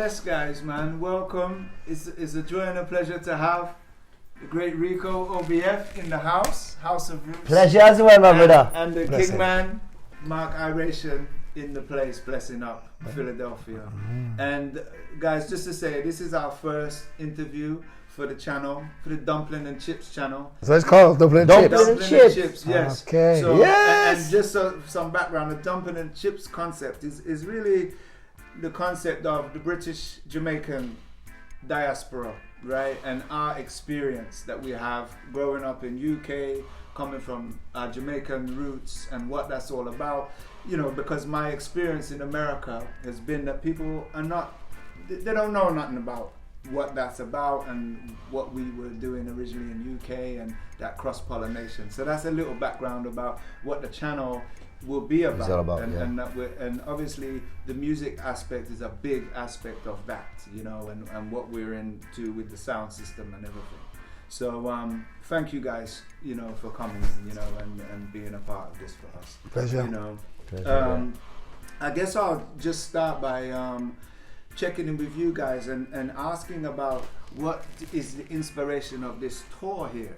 bless, guys, man. Welcome. It's a joy and a pleasure to have the great Rico O.B.F in the house of roots. Pleasure as well, my brother. And the king man, Mark Iration in the place, blessing up Philadelphia. And guys, just to say, this is our first interview for the channel, for the Dumplin and Chips channel. So it's called Dumplin and Chips. Dumplin and Chips, yes. Okay. So, Yes. and just some background, the Dumplin and Chips concept is really the concept of the British Jamaican diaspora, right? And our experience that we have growing up in UK, coming from our Jamaican roots and what that's all about. You know, because my experience in America has been that people are not, they don't know nothing about what that's about and what we were doing originally in UK and that cross-pollination. So that's a little background about what the channel will be about. It's all about, and obviously the music aspect is a big aspect of that, you know, and what we're into with the sound system and everything. So thank you guys, you know, for coming, you know, and being a part of this for us. Pleasure. You know, Pleasure. I guess I'll just start by checking in with you guys and asking about what is the inspiration of this tour here.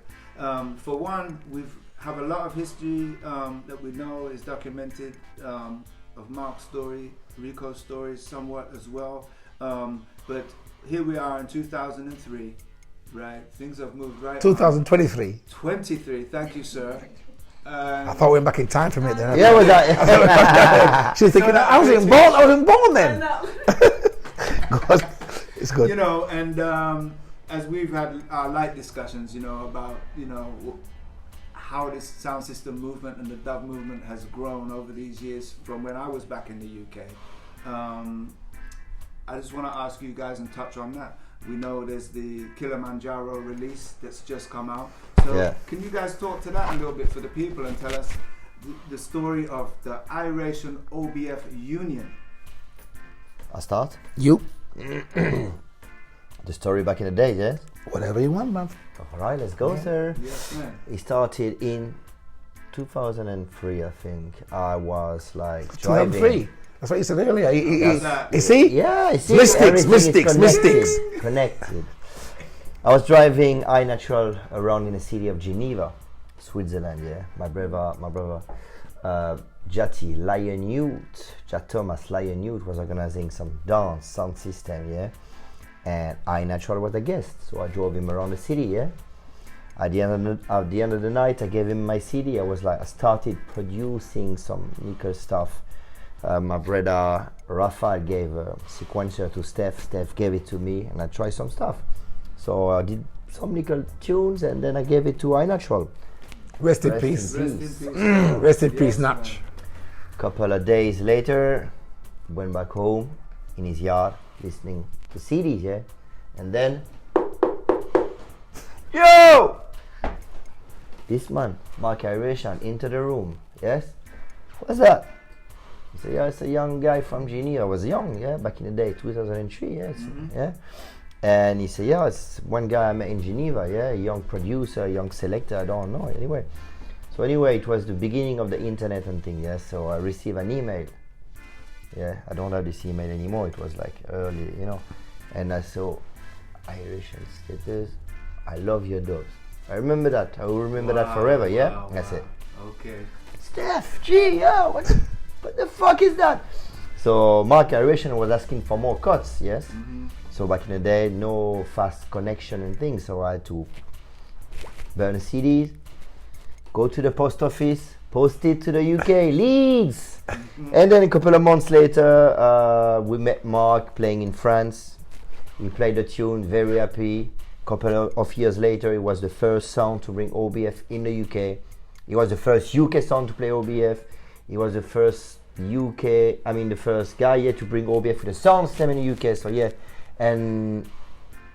For one, we have a lot of history that we know is documented of Mark's story, Rico's story somewhat as well. But here we are in 2003, right? Things have moved right 2023. 23, thank you, sir. I thought we went back in time for a minute then. Yeah, was that? She was thinking, I wasn't born then. God, it's good. You know, and as we've had our light discussions, you know, about, you know, how this sound system movement and the dub movement has grown over these years from when I was back in the UK. I just want to ask you guys and touch on that. We know there's the Kilimanjaro release that's just come out. So can you guys talk to that a little bit for the people and tell us the story of the Iration O.B.F union? I start? You? The story back in the day, yeah? Whatever you want, man. Alright, let's go, sir. Yes, man. It started in 2003, I think. I was like driving. 2003. That's what you said earlier. That's You see? Yeah, I see. Mystics, Everything is mystics. Connected. I was driving iNatural around in the city of Geneva, Switzerland, yeah. My brother, Jati Lion Youth, Jat Thomas Lion Youth was organizing some dance sound system, yeah. And iNatural was a guest, so I drove him around the city, yeah. At the end of the night, I gave him my CD. I started producing some nickel stuff. My brother Rafael gave a sequencer to Steph. Steph gave it to me, and I tried some stuff. So I did some nickel tunes, and then I gave it to iNatural. Rest in peace. Rest in peace, Natch. Couple of days later, went back home in his yard, listening to CDs, yeah. And then, yo! This man, Mark Iration, into the room, yes? What's that? He said, yeah, it's a young guy from Geneva. I was young, yeah, back in the day, 2003, yes, yeah. And he said, yeah, it's one guy I met in Geneva, yeah, a young producer, a young selector, I don't know, anyway. So anyway, it was the beginning of the internet and thing, yeah, so I received an email. Yeah, I don't have this email anymore, it was like early, you know. And I saw Iration Steppas, I love your dogs. I remember that, I will remember that forever, yeah? Wow, That's it. Okay. Steph, gee, yeah, what the fuck is that? So Mark Iration was asking for more cuts, yes? So back in the day, no fast connection and things, so I had to burn CDs, go to the post office, post it to the UK, Leeds. And then a couple of months later, we met Mark playing in France. We played the tune, very happy. Couple of years later, it was the first sound to bring O.B.F in the UK. He was the first UK sound to play O.B.F. He was the first the first guy here to bring O.B.F with the sound system in the UK. So yeah, and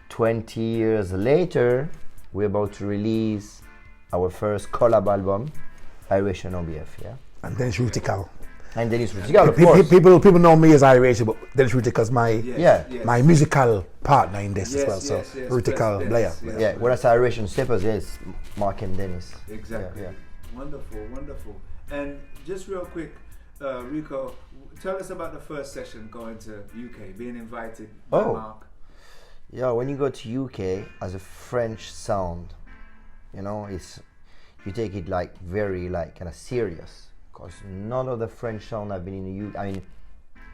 20 years later, we're about to release our first collab album, Iration O.B.F. Yeah. And then it's Rutical. And Dennis Rutical, of course. People know me as Iration, but Dennis Rutical's my my musical partner in this as well. So yes, Rutical player. Yeah, when I say Irationsteppas, yes, Mark and Dennis. Exactly. Yeah. Wonderful, wonderful. And just real quick, Rico, tell us about the first session going to UK, being invited by Oh. Mark. Yeah, when you go to UK as a French sound, you know, it's you take it like very like kind of serious, because none of the French sound have been in the UK. I mean,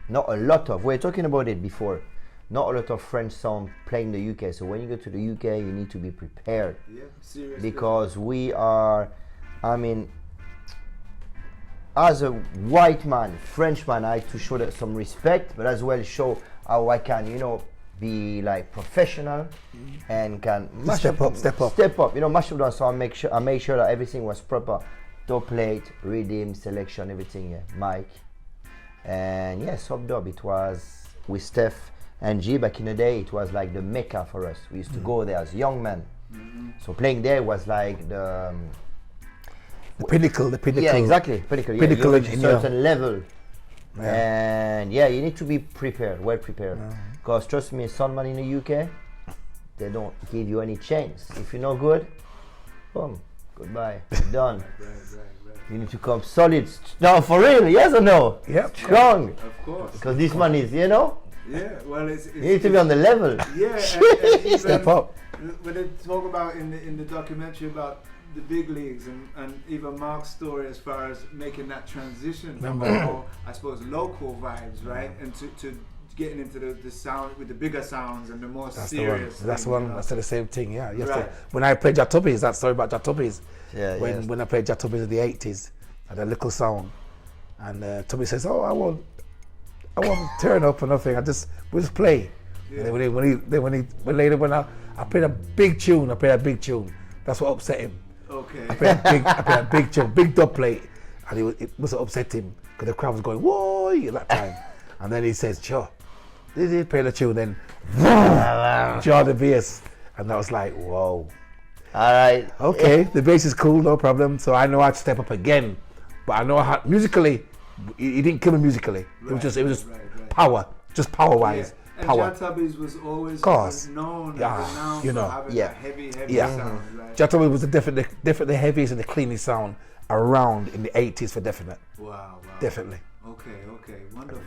not a lot of. We were talking about it before. Not a lot of French sound playing the UK. So when you go to the UK, you need to be prepared. Yeah, seriously. Because we are, I mean, as a white man, Frenchman, I have to show that some respect, but as well show how I can, you know, be like professional and can Step up. you know, mash up the sound. I make sure that everything was proper, top plate, rhythm, selection, everything. Yeah, mic, and yeah, sub-dub. It was with Steph and G back in the day. It was like the mecca for us. We used to go there as young men. So playing there was like the pinnacle. yeah, exactly, pinnacle. Pinnacle Yeah, you reach in a your- certain level. Yeah. And yeah, you need to be prepared, well prepared. Because trust me, soundman in the UK, they don't give you any chance. If you're not good, boom, goodbye, done. Right. You need to come solid. No, for real, yes or no? Yep. Strong. Of course. Because this man is, you know, Yeah, well, it's you need to be on the level. Yeah, and even Step up. when they talk about in the documentary about the big leagues and even Mark's story as far as making that transition from the more, I suppose, local vibes, right, and to getting into the sound with the bigger sounds and the more That's serious. the one. That's the thing, one. you know? I said the same thing. Yeah. Yesterday, Right. when I played Jatubbies, that story about Jatubbies. Yeah, yes. When I played Jatubbies in the 80s, I had a little sound, and Tubby says, "Oh, I won't turn up or nothing. We'll just play." Yeah. And then when I played a big tune, that's what upset him. Okay. I played a big tune, big dub plate, and it must have upset him because the crowd was going whoa at that time. And then he says, "Sure." He played the tune, then jar the bass, and I was like, "Whoa, All right. okay, the bass is cool, no problem." So I know I'd step up again, but I know how musically, he didn't kill me musically. It was just Right. power, just power wise, And power. Jatubbies was always Course. known Yeah, as renowned you for know. having Yeah. that heavy Yeah. sound, right? Jatubbies was definitely heaviest and the cleanest sound around in the 80s for definite, Wow. definitely. Okay, wonderful.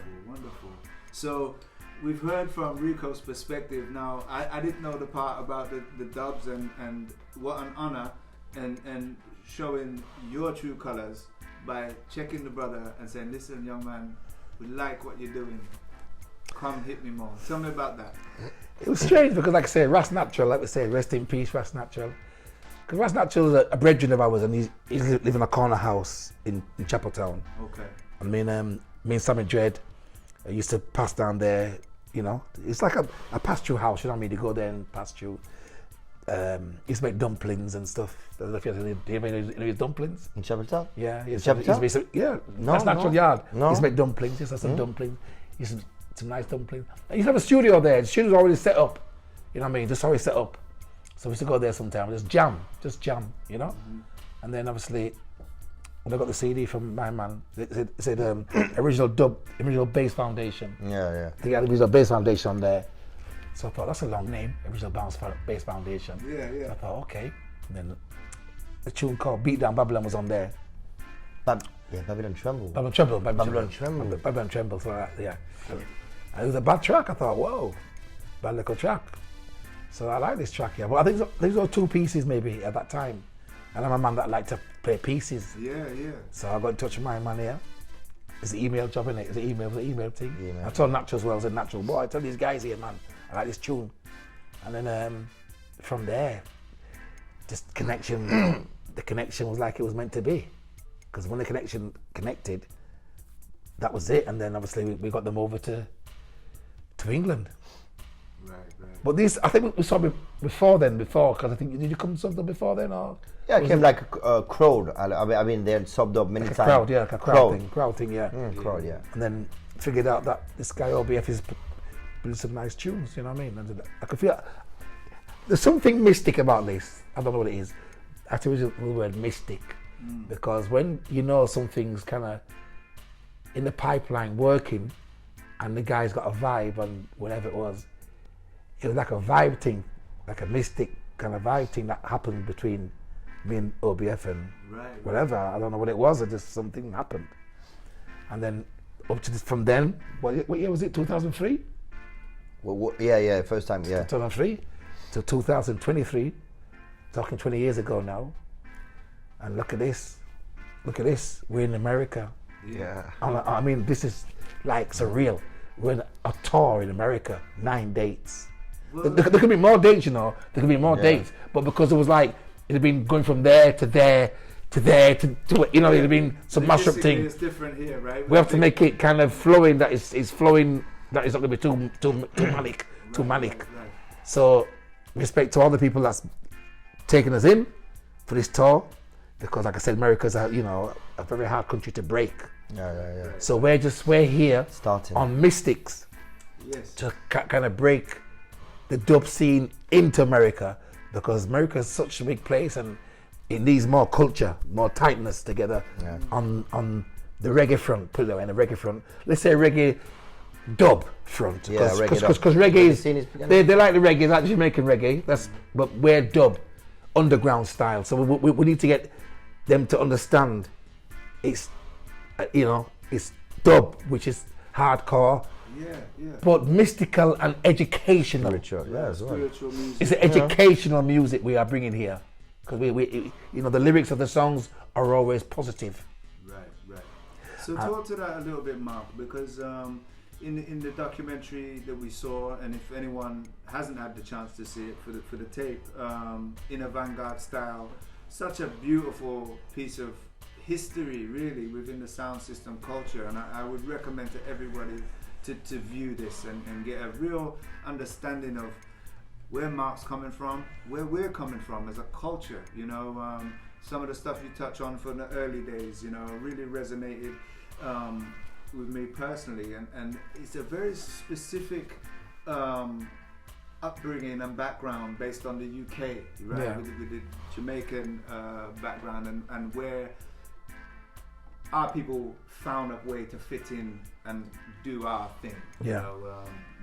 So we've heard from Rico's perspective. Now I didn't know the part about the dubs and what an honor and showing your true colors by checking the brother and saying, "Listen, young man, we like what you're doing. Come hit me more." Tell me about that. It was strange because, like I said, Ras Natural, like we say, rest in peace, Ras Natural. Because Ras Natural is a brethren of ours, and he's live in a corner house in Chapeltown. Okay. And me and Sammy Dread used to pass down there, you know. It's like a pass-through house, you know what I mean? You go there and pass through. Used to make dumplings and stuff. I don't know if you ever know his dumplings? In Chapeltown? Yeah. He used Chapeltown? to make some, yeah, No, Ras Natural no. Yard. No. He used to make dumplings, used to have some dumplings. Used to some nice dumplings. I used to have a studio there. The studio's already set up. You know what I mean? Just already set up. So we used to go there sometime, just jam, you know? And then obviously, when I got the CD from my man, it said original bass foundation. Yeah. They had the original bass foundation on there. So I thought, that's a long name, original bass foundation. Yeah. So I thought, okay. And then a tune called Beat Down Babylon was on there. Babylon Tremble. Babylon Tremble. So yeah. And it was a bad track. I thought, whoa, bad little track. So I like this track here. But I think these were two pieces maybe at that time. And I'm a man that liked to play pieces. Yeah. So I got in touch with my man here. It's the email job, innit? It's the email thing. Email. I told Natural as well, I said, Natural, boy, I tell these guys here, man, I like this tune. And then from there, just connection, the connection was like it was meant to be. Because when the connection connected, that was it. And then obviously we got them over to England. Right. But these, I think we saw before, because I think, did you come to something before then? Or Yeah, it came like a crowd. I mean, they had subbed up many like a times. crowd, yeah, like a crowd thing, yeah. Crowd, yeah. And then figured out that this guy O.B.F is doing some nice tunes, you know what I mean? And I could feel, there's something mystic about this. I don't know what it is. I have to use the word mystic. Because when you know something's kind of in the pipeline working and the guy's got a vibe and whatever it was like a vibe thing, like a mystic kind of vibe thing that happened between me and O.B.F and Right. whatever. I don't know what it was, or just something happened. And then up to this, from then, what year was it? 2003. Well, yeah, first time, yeah. 2003 to 2023. Talking 20 years ago now. And look at this. We're in America. Yeah. I mean, this is like surreal. We're on a tour in America, 9 dates. Well, There could be more dates, you know. There could be more dates, but because it was like it had been going from there to there to there to you know, it had been some mashup thing. It's different here, right? We have to make it kind of flowing. That is flowing. That is not going to be too manic, too manic. Right. So, respect to all the people that's taken us in for this tour, because, like I said, America's a very hard country to break. Yeah. So we're here Starting. on Mystics Yes. to kind of break the dub scene into America, because America is such a big place and it needs more culture, more tightness together on the reggae front. Put it that way, on the reggae front. Let's say reggae dub front, because reggae is they like the reggae, like Jamaican reggae. But we're dub, underground style. So we need to get them to understand it's it's dub, which is hardcore. Yeah. But mystical and educational. Spiritual, as well. Spiritual music. It's the educational music we are bringing here, because we the lyrics of the songs are always positive. Right. So talk to that a little bit, Mark, because in the documentary that we saw, and if anyone hasn't had the chance to see it for the tape, in a Vanguard style, such a beautiful piece of history, really, within the Soundsystem culture, and I would recommend to everybody to view this and get a real understanding of where Mark's coming from, where we're coming from as a culture. Some of the stuff you touch on from the early days, really resonated with me personally, and it's a very specific upbringing and background based on the UK, right? Yeah. With the Jamaican background and where our people found a way to fit in and do our thing,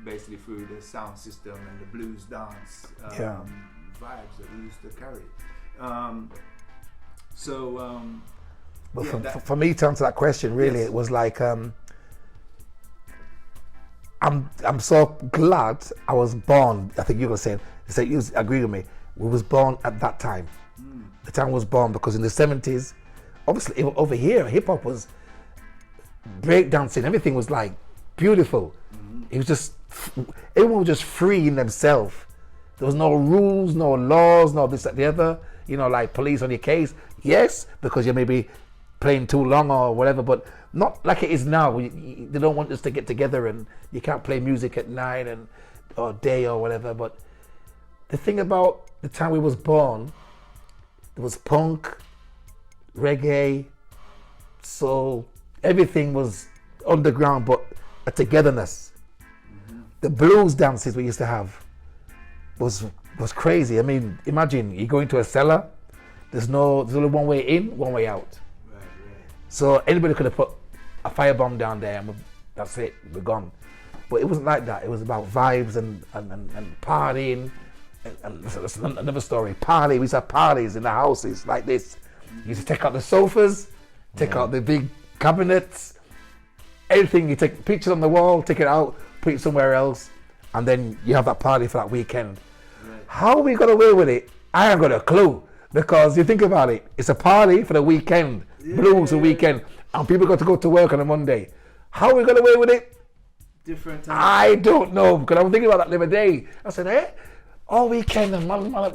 basically through the sound system and the blues dance vibes that we used to carry. For me to answer that question, really, it was like I'm so glad I was born. I think you were saying you agree with me. We was born at that time. The time was born, because in the 70s, obviously over here, hip hop was breakdancing. Everything was like beautiful. It was just everyone was just free in themselves. There was no rules, no laws, no this, that, the other. Like police on your case. Yes, because you may be playing too long or whatever, but not like it is now. They don't want us to get together and you can't play music at night or day or whatever. But the thing about the time we was born, there was punk, reggae, soul, everything was underground, but a togetherness. The blues dances we used to have was crazy. I mean, imagine you go into a cellar, there's only one way in, one way out. Right. So anybody could have put a firebomb down there and that's it, we're gone. But it wasn't like that. It was about vibes and partying. And that's another story. We used to have parties in the houses like this. You used to take out the sofas, take out the big cabinets, everything. You take pictures on the wall, take it out, put it somewhere else, and then you have that party for that weekend. Right. How we got away with it, I haven't got a clue. Because you think about it, it's a party for the weekend, blues for the weekend, and people got to go to work on a Monday. How we got away with it? Different time. I don't know, because I was thinking about that the other day. I said, all weekend and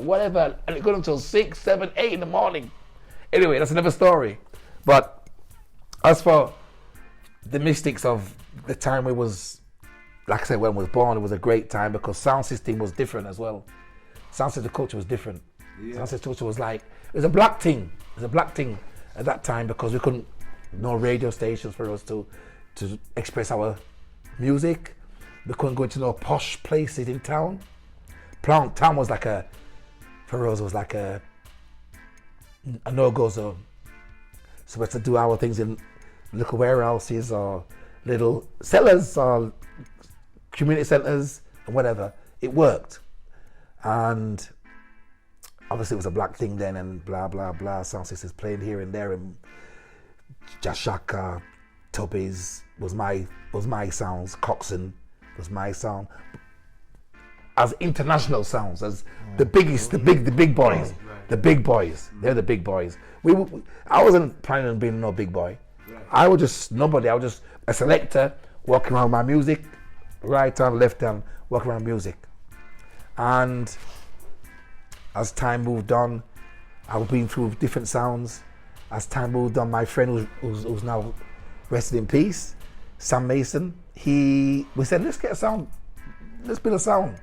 whatever, and it goes until 6, 7, 8 in the morning. Anyway, that's another story. But as for the mystics of the time we was, like I said, when we was born, it was a great time, because sound system was different as well. Sound system culture was different. Sound system culture was like, it was a black thing. It was a black thing at that time, because we couldn't, no radio stations for us to express our music. We couldn't go into no posh places in town. Town was like for us, was like a no-go zone. So we had to do our things in little warehouses or little cellars or community centres and whatever. It worked. And obviously it was a black thing then, and blah, blah, blah. Sound systems playing here and there, and Jashaka, Tubbies was my sounds. Coxsone was my sound. As international sounds, as the biggest, the big boys, the big boys. They're the big boys. I wasn't planning on being no big boy. I was just nobody. I was just a selector walking around my music, right hand, left hand, walking around music. And as time moved on, I've been through different sounds. As time moved on, my friend who's now rested in peace, Sam Mason, we said, let's get a sound, let's build a sound.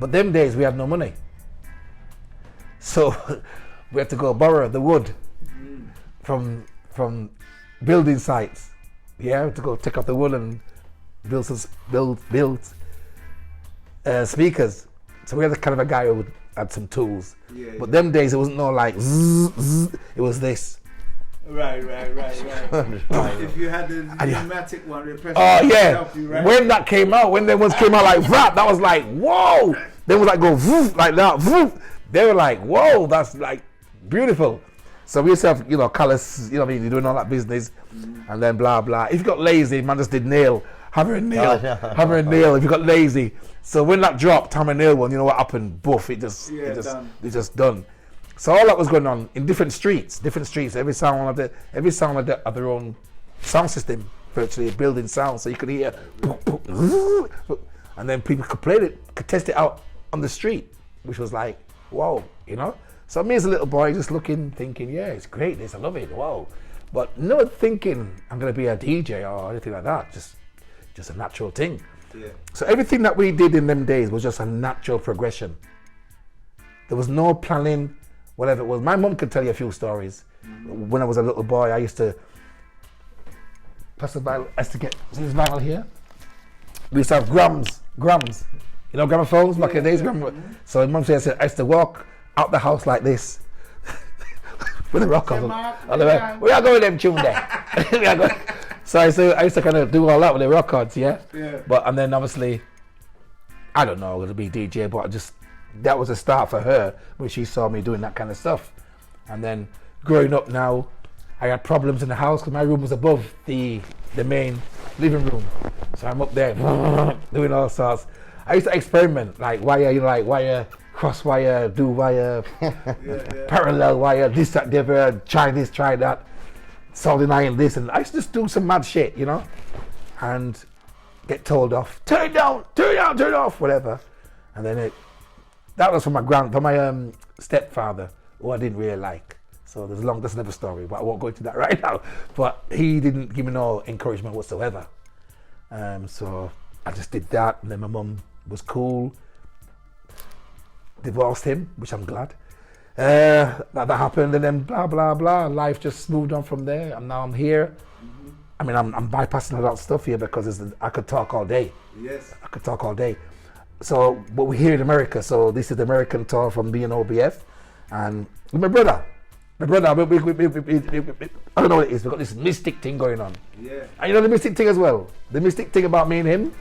But them days we had no money. So we had to go borrow the wood from building sites. Yeah, we had to go take up the wood and build speakers. So we had a kind of a guy who had some tools. Yeah, but them days it wasn't no like zzz, zzz, it was this. Right. If you had the pneumatic one, yeah. you, right? When that came out, when them ones came out like that was like, whoa. They was like go woof, like that, woof. They were like, whoa, that's like beautiful. So we used to have, colours, you're doing all that business, and then blah blah. If you got lazy, man just did nail, hammer and nail, hammer and nail. If you got lazy, so when that dropped, hammer and nail one, you know what happened? Boof, it just done. So all that was going on in different streets. Every sound had their own sound system, virtually building sound, so you could hear, and then people could play it, could test it out on the street, which was like, whoa, So me as a little boy, just looking, thinking, yeah, it's great, I love it, whoa. But not thinking I'm going to be a DJ or anything like that, just a natural thing. Yeah. So everything that we did in them days was just a natural progression. There was no planning, whatever it was. My mum could tell you a few stories. When I was a little boy, I used to pass the vinyl. I used to get this vinyl here. We used to have grams. Gramophones back in the days. So my mum said I used to walk out the house like this with a rock on. We are going them tune there. So I used to kind of do all that with the records, yeah. But and then obviously, I don't know, to be DJ, but that was a start for her when she saw me doing that kind of stuff. And then growing up now, I had problems in the house because my room was above the main living room. So I'm up there doing all sorts. I used to experiment, like wire, cross wire, do wire, parallel wire, this, that, the other, try this, try that, soldering iron this, and I used to just do some mad shit, and get told off, turn it down, turn it off, whatever. And then that was from my stepfather, who I didn't really like. So that's another story, but I won't go into that right now. But he didn't give me no encouragement whatsoever. So I just did that, and then my mum was cool. Divorced him, which I'm glad. That happened, and then blah blah blah. Life just moved on from there, and now I'm here. I mean, I'm bypassing a lot of stuff here because I could talk all day. Yes, I could talk all day. So, but we're here in America. So this is the American tour from me and O.B.F. and my brother. I don't know what it is. We've got this mystic thing going on. Yeah. And you know the mystic thing as well. The mystic thing about me and him.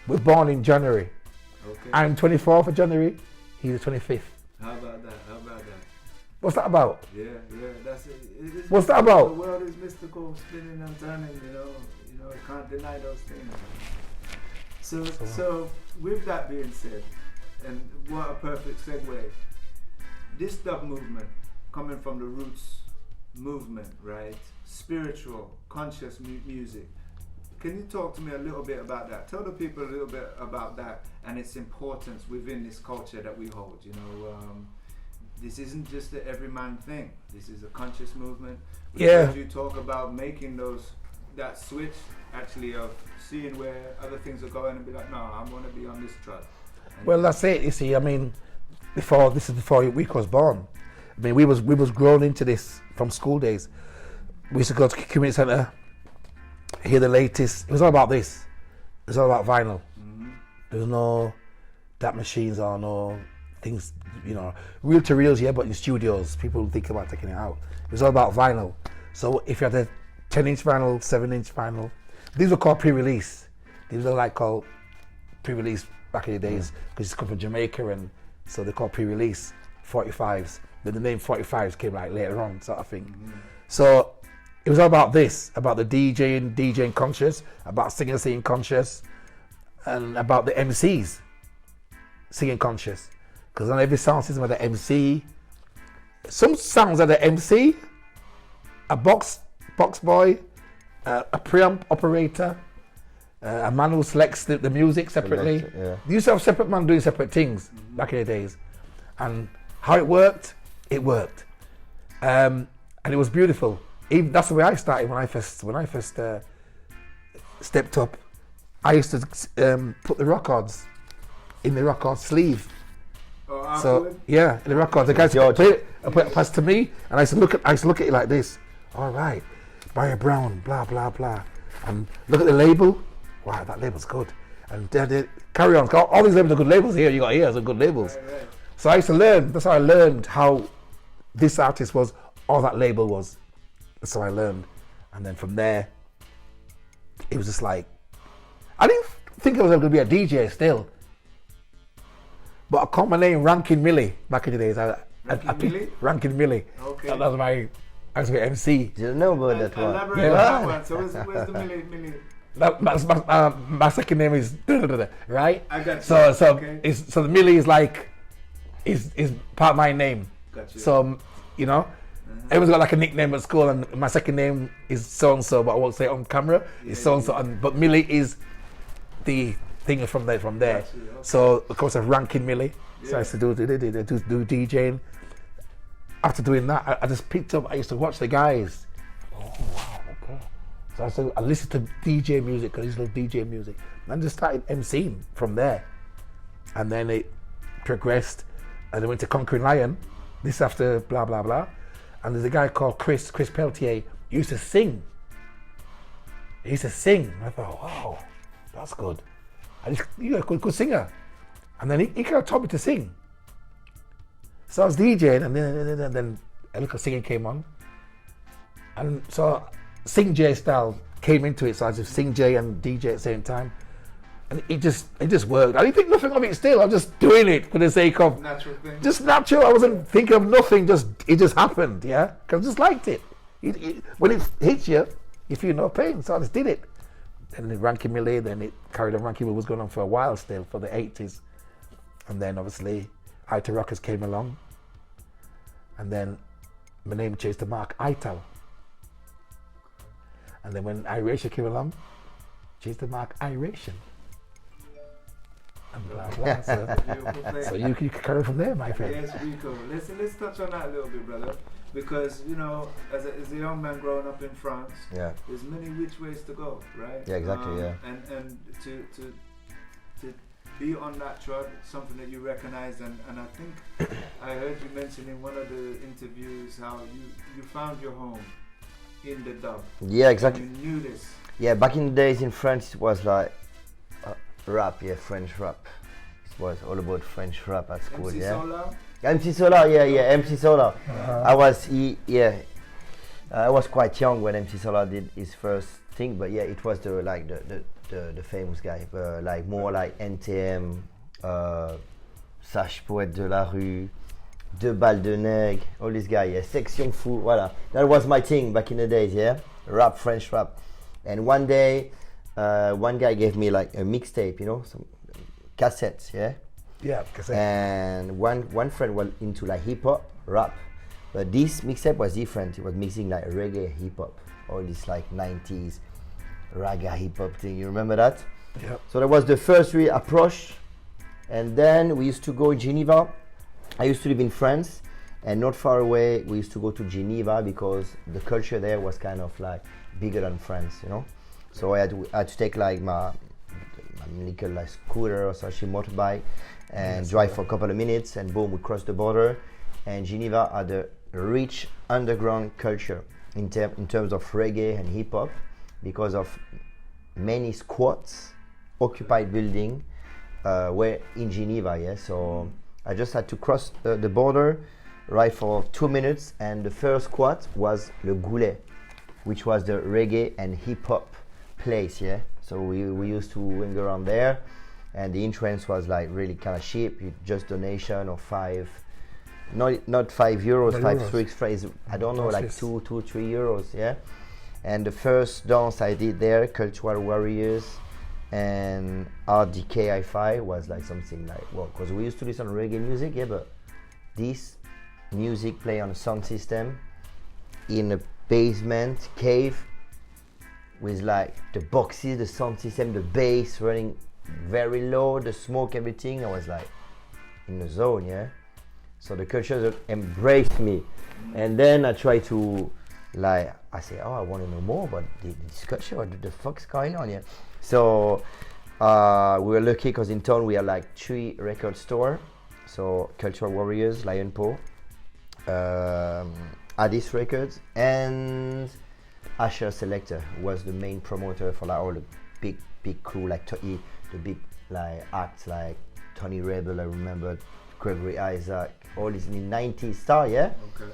We're born in January. Okay. I'm 24th of January. He's the 25th. How about that? What's that about? Yeah. That's it. What's that about? The world is mystical, spinning and turning. You can't deny those things. So with that being said, and what a perfect segue. This dub movement, coming from the roots movement, right? Spiritual, conscious music. Can you talk to me a little bit about that? Tell the people a little bit about that and its importance within this culture that we hold. This isn't just the everyman thing. This is a conscious movement. We heard you talk about making that switch, actually, of seeing where other things are going and be like, no, I want to be on this track. Well, that's it. You see, I mean, before Rico was born. I mean, we was grown into this from school days. We used to go to community centre, hear the latest. It was all about this. It was all about vinyl. There was no DAT machines or no things, reel to reels, yeah, but in studios, people think about taking it out. It was all about vinyl. So if you had a 10-inch vinyl, 7-inch vinyl, these were called pre-release. These were called pre-release back in the days because it's come from Jamaica, and so they're called pre-release 45s. Then the name 45s came later on, sort of thing. So it was all about this, about the DJing conscious, about singing conscious, and about the MCs singing conscious. Because on every sound system had the MC. Some songs had the MC, a box boy, a preamp operator, a man who selects the music separately. Yeah. You used to have separate man doing separate things back in the days. And how it worked. And it was beautiful. Even that's the way I started when I first stepped up. I used to put the records in the record sleeve. Oh, So yeah, in the records, the guys put it pass to me, and I used to look at it like this. All right, Barry Brown, blah blah blah, and look at the label. Wow, that label's good. And then they carry on. All these labels are good labels here. You got here some good labels. Right. So I used to learn. That's how I learned how this artist was, or that label was. That's how I learned, and then from there, it was just like I didn't think I was going to be a DJ still. But I called my name Rankin Millie back in the days. Rankin Millie. Okay. That was I was my MC. Didn't know about that one. Elaborate on that one. So where's the Millie? My second name is right. I got you. So Okay. so the Millie is like is part of my name. Got you. So you know, everyone's got like a nickname at school, and my second name is so and so, but I won't say it on camera. It's so and so, but Millie is the thing from there. Got you, okay. So of course I've Rankin Millie. So I used to do DJing. After doing that, I just picked up. I used to watch the guys. Oh wow, okay. So I listened to DJ music because I used to love DJ music, and just started MCing from there. And then it progressed, and I went to Conquering Lion. This after blah blah blah, and there's a guy called Chris Peltier. He used to sing. I thought, wow, that's good. You're a good singer. And then he kind of taught me to sing. So I was DJing, and then a little singing came on. And so Sing J style came into it, so I was just Sing J and DJ at the same time. And it just worked. I didn't think nothing of it still, I was just doing it for the sake of... Natural thing. Just natural, I wasn't thinking of nothing, it just happened, yeah? Because I just liked it. When it hits you, you feel no pain, so I just did it. And then Rankin Millie, then it carried on. Rankin Millie was going on for a while still, for the 80s. And then obviously, Ita Rockers came along. And then my name changed to Mark Ital. And then when Iration came along, changed to Mark Iration. And blah blah. So you can carry from there, my friend. Yes, Rico. Let's touch on that a little bit, brother. Because, you know, as a young man growing up in France, there's many which ways to go, right? Yeah, exactly, And to be on that track, something that you recognize, and I think I heard you mention in one of the interviews how you found your home in the dub. Yeah, exactly. You knew this. Yeah, back in the days in France, it was like rap, French rap. It was all about French rap at school, MC Solar? MC Solar, MC Solar. I was quite young when MC Solar did his first thing, but yeah, it was the famous guy, like more like NTM, Sage Poète de la Rue, Deux Balles de Nègre, all these guys, Section Fou, voilà. That was my thing back in the days, rap, French rap. And one day, one guy gave me like a mixtape, you know, some cassettes, Yeah, cassette. And one friend was into like hip hop, rap, but this mixtape was different. It was mixing like reggae, hip hop, all this like 90s raga hip hop thing. You remember that? Yeah. So that was the first real approach, and then we used to go in Geneva. I used to live in France, and not far away we used to go to Geneva because the culture there was kind of like bigger than France, you know. So I had to take like my little like scooter or such a motorbike and drive for a couple of minutes, and boom, we crossed the border. And Geneva had a rich underground culture in terms of reggae and hip hop, because of many squats, occupied building, were in Geneva, So I just had to cross the border, right, for 2 minutes, and the first squat was Le Goulet, which was the reggae and hip hop place, So we used to hang around there, and the entrance was like really kind of cheap. Just donation of not €5, €5 Swiss francs. I don't know, like €2, €3, And the first dance I did there, Cultural Warriors and RDK Hi-Fi, was like something like, well, because we used to listen to reggae music, yeah, but this music play on a sound system in a basement cave with like the boxes, the sound system, the bass running very low, the smoke, everything. I was like in the zone, yeah. So the culture embraced me, and then I try to, like, I say, oh, I want to know more about this culture. What the fuck's going on here? So we were lucky because in town we had like 3 record store. So Cultural Warriors, Lion Paw, Addis Records, and Asher Selector was the main promoter for like all the big crew, like the big like acts like Tony Rebel, I remember, Gregory Isaac, all these in the 90s star, yeah. Okay.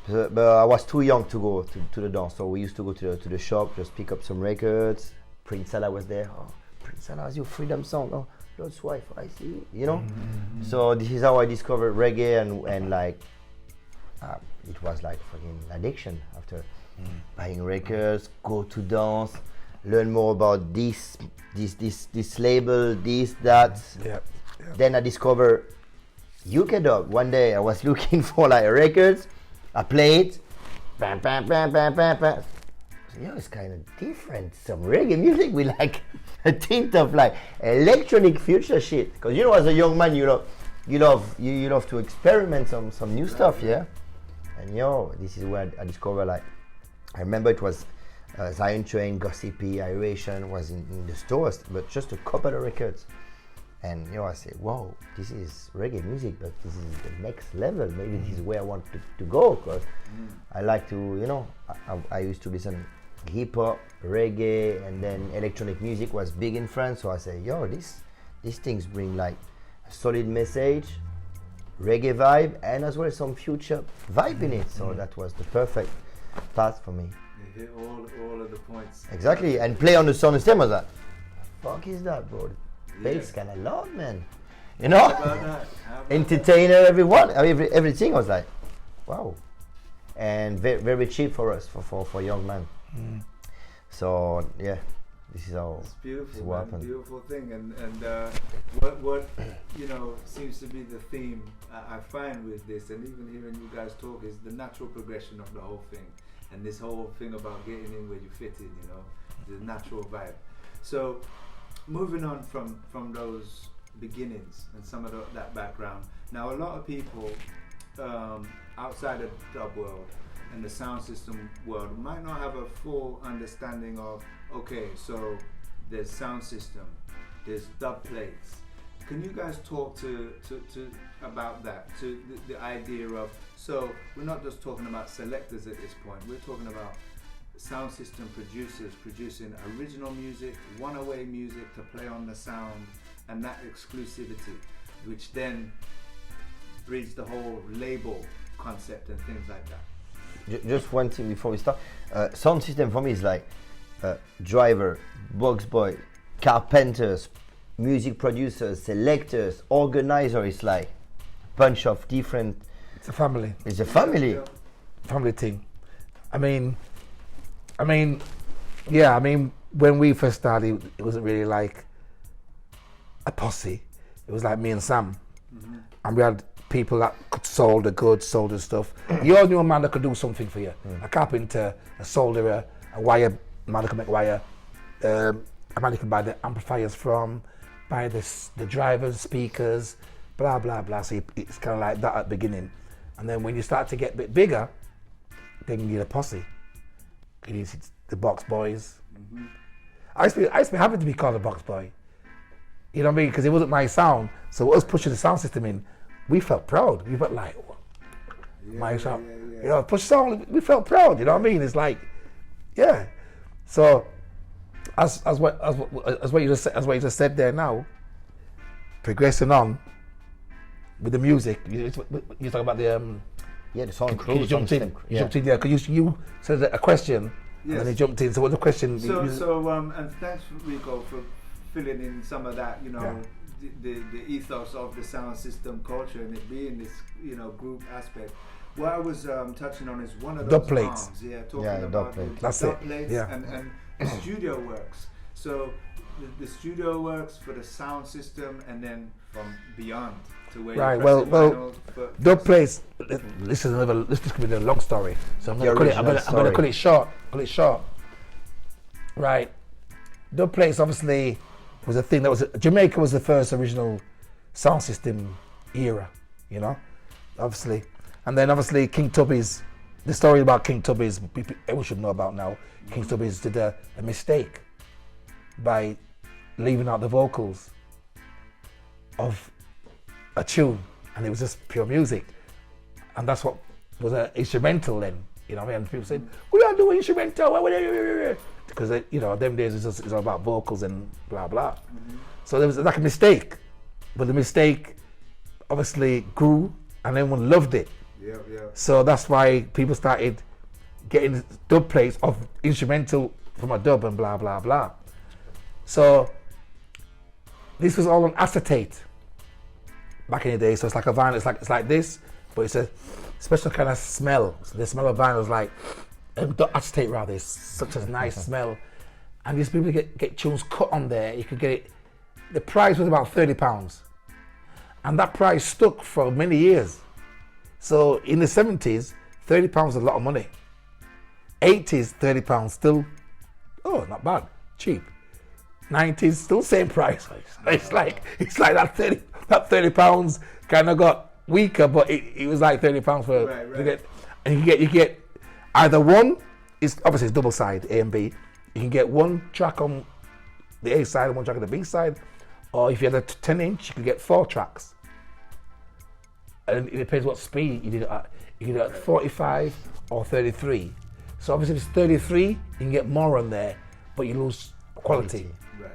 But I was too young to go to the dance, so we used to go to the shop, just pick up some records. Prince Salah was there. Oh, Prince Salah has your freedom song. Oh, Lord's Wife, I see. You know. Mm-hmm. So this is how I discovered reggae, and like it was like fucking addiction after buying records, go to dance, learn more about this label, this, that. Yeah. Then I discovered UK Dub. One day I was looking for like records. I played, bam, bam, bam, bam, bam, bam. So, you know, it's kind of different. Some reggae music with like a tint of like electronic future shit. Because you know, as a young man, you love to experiment some new stuff, yeah. And this is where I discovered, like, I remember it was Zion Train, Gossipy, Iration was in the stores, but just a couple of records. And I say, wow, this is reggae music, but this is the next level. Maybe this is where I want to go. Cause I like to, I used to listen hip hop, reggae, and then electronic music was big in France. So I say, these things bring like a solid message, reggae vibe, and as well as some future vibe in it. So that was the perfect path for me. You hit all of the points. Exactly, and play on the Soundsystem was like, fuck is that, bro? Bass kind of loud, man. How about that? Entertainer, everyone, everything. I was like, wow, and very, very cheap for us, for young man. So yeah, this is how. It's beautiful, what happened. Beautiful thing, and what seems to be the theme I find with this, and even hearing you guys talk, is the natural progression of the whole thing, and this whole thing about getting in where you fit in, the natural vibe. So. Moving on from those beginnings and some of that background. Now, a lot of people outside of the dub world and the sound system world might not have a full understanding of, okay, so there's sound system, there's dub plates. Can you guys talk to about that, to the idea of, so we're not just talking about selectors at this point, we're talking about sound system producers producing original music, one-away music to play on the sound, and that exclusivity, which then breeds the whole label concept and things like that. Just one thing before we start. Sound system for me is like driver, box boy, carpenters, music producers, selectors, organizer. It's like a bunch of different. It's a family. It's a family. Yeah. Family thing. I mean, when we first started, it wasn't really like a posse. It was like me and Sam. Mm-hmm. And we had people that could sold the goods, sold the stuff. You all knew a man that could do something for you. A carpenter, a solderer, a wire man that could make wire, a man you can buy the amplifiers from, buy the drivers, speakers, blah, blah, blah. So it's kind of like that at the beginning. And then when you start to get a bit bigger, then you need a posse. It's the box boys. Mm-hmm. I used to be happy to be called a box boy. You know what I mean? Because it wasn't my sound. So us pushing the sound system in, we felt proud. We felt like, my sound. Yeah. Push sound. We felt proud. You know what I mean? It's like, yeah. So as what you just said there now, progressing on with the music. You talk about the. Yeah, the song crew. You jumped in there because you said a question, yes. And then you jumped in. So what's the question? And thanks, Rico, for filling in some of that. The ethos of the sound system culture and it being this group aspect. what I was touching on is one of Dub those plates. arms. Yeah, talking Yeah, the dub about plate. the That's dub it. plates Yeah. and the studio works. So the studio works for the sound system and then from beyond to where Right, you well, press well, vinyl, Dub plates. This could be a long story, so I'm The gonna cut it. original I'm gonna story. cut it short. Cut it short. Right. Dub plates obviously was a thing that was Jamaica was the first original sound system era, you know, obviously, and then obviously King Tubby's. The story about King Tubby's everyone should know about now. King Tubby's did a mistake by leaving out the vocals of a tune, and it was just pure music, and that's what was an instrumental then. You know what I mean? And people said, "We don't do instrumental," because you know, them days it's all about vocals and blah blah. So there was like a mistake, but the mistake obviously grew, and everyone loved it. Yeah, yeah. So that's why people started getting dub plates of instrumental from a dub and blah blah blah. So this was all on acetate back in the day. So it's like a vinyl. It's like this, but it's a special kind of smell. So the smell of vinyl is like acetate rather. It's such a nice smell, and these people get tunes cut on there. You could get it. The price was about £30, and that price stuck for many years. So in the 70s, £30 was a lot of money. 80s, £30 still, not bad, cheap. 90s, still same price. It's like that £30 kind of got weaker, but it was like £30 for Right. and you get either one. It's obviously it's double side A and B. You can get one track on the A side and one track on the B side, or if you had a 10-inch, you could get 4 tracks. And it depends what speed you did it at. You can do it at 45 or 33. So obviously if it's 33, you can get more on there, but you lose quality. Right.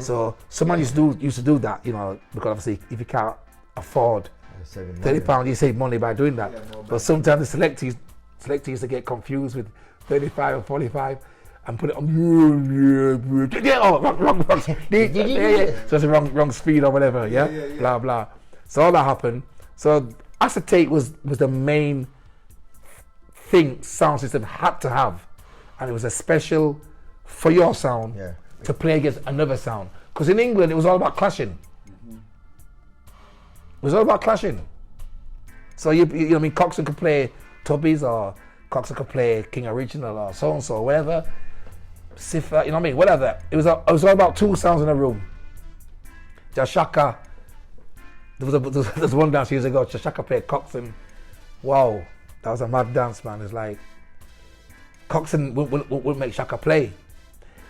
So someone used to do that, you know, because obviously if you can't afford £30, you save money by doing that. Yeah, But sometimes the selectors used to get confused with 35 or 45 and put it on. Wrong. So it's the wrong speed or whatever. Yeah. Blah blah. So all that happened. So acetate was the main thing sound system had to have, and it was a special for your sound to play against another sound. Because in England it was all about clashing. It was all about clashing. So you know what I mean, Coxsone could play Tubbies, or Coxsone could play King Original, or so and so, or whatever. Cipher, you know what I mean, whatever. It was all about two sounds in a room. Jashaka. There was one dance years ago. Jashaka played Coxsone. Wow, that was a mad dance, man. It's like Coxsone wouldn't make Shaka play.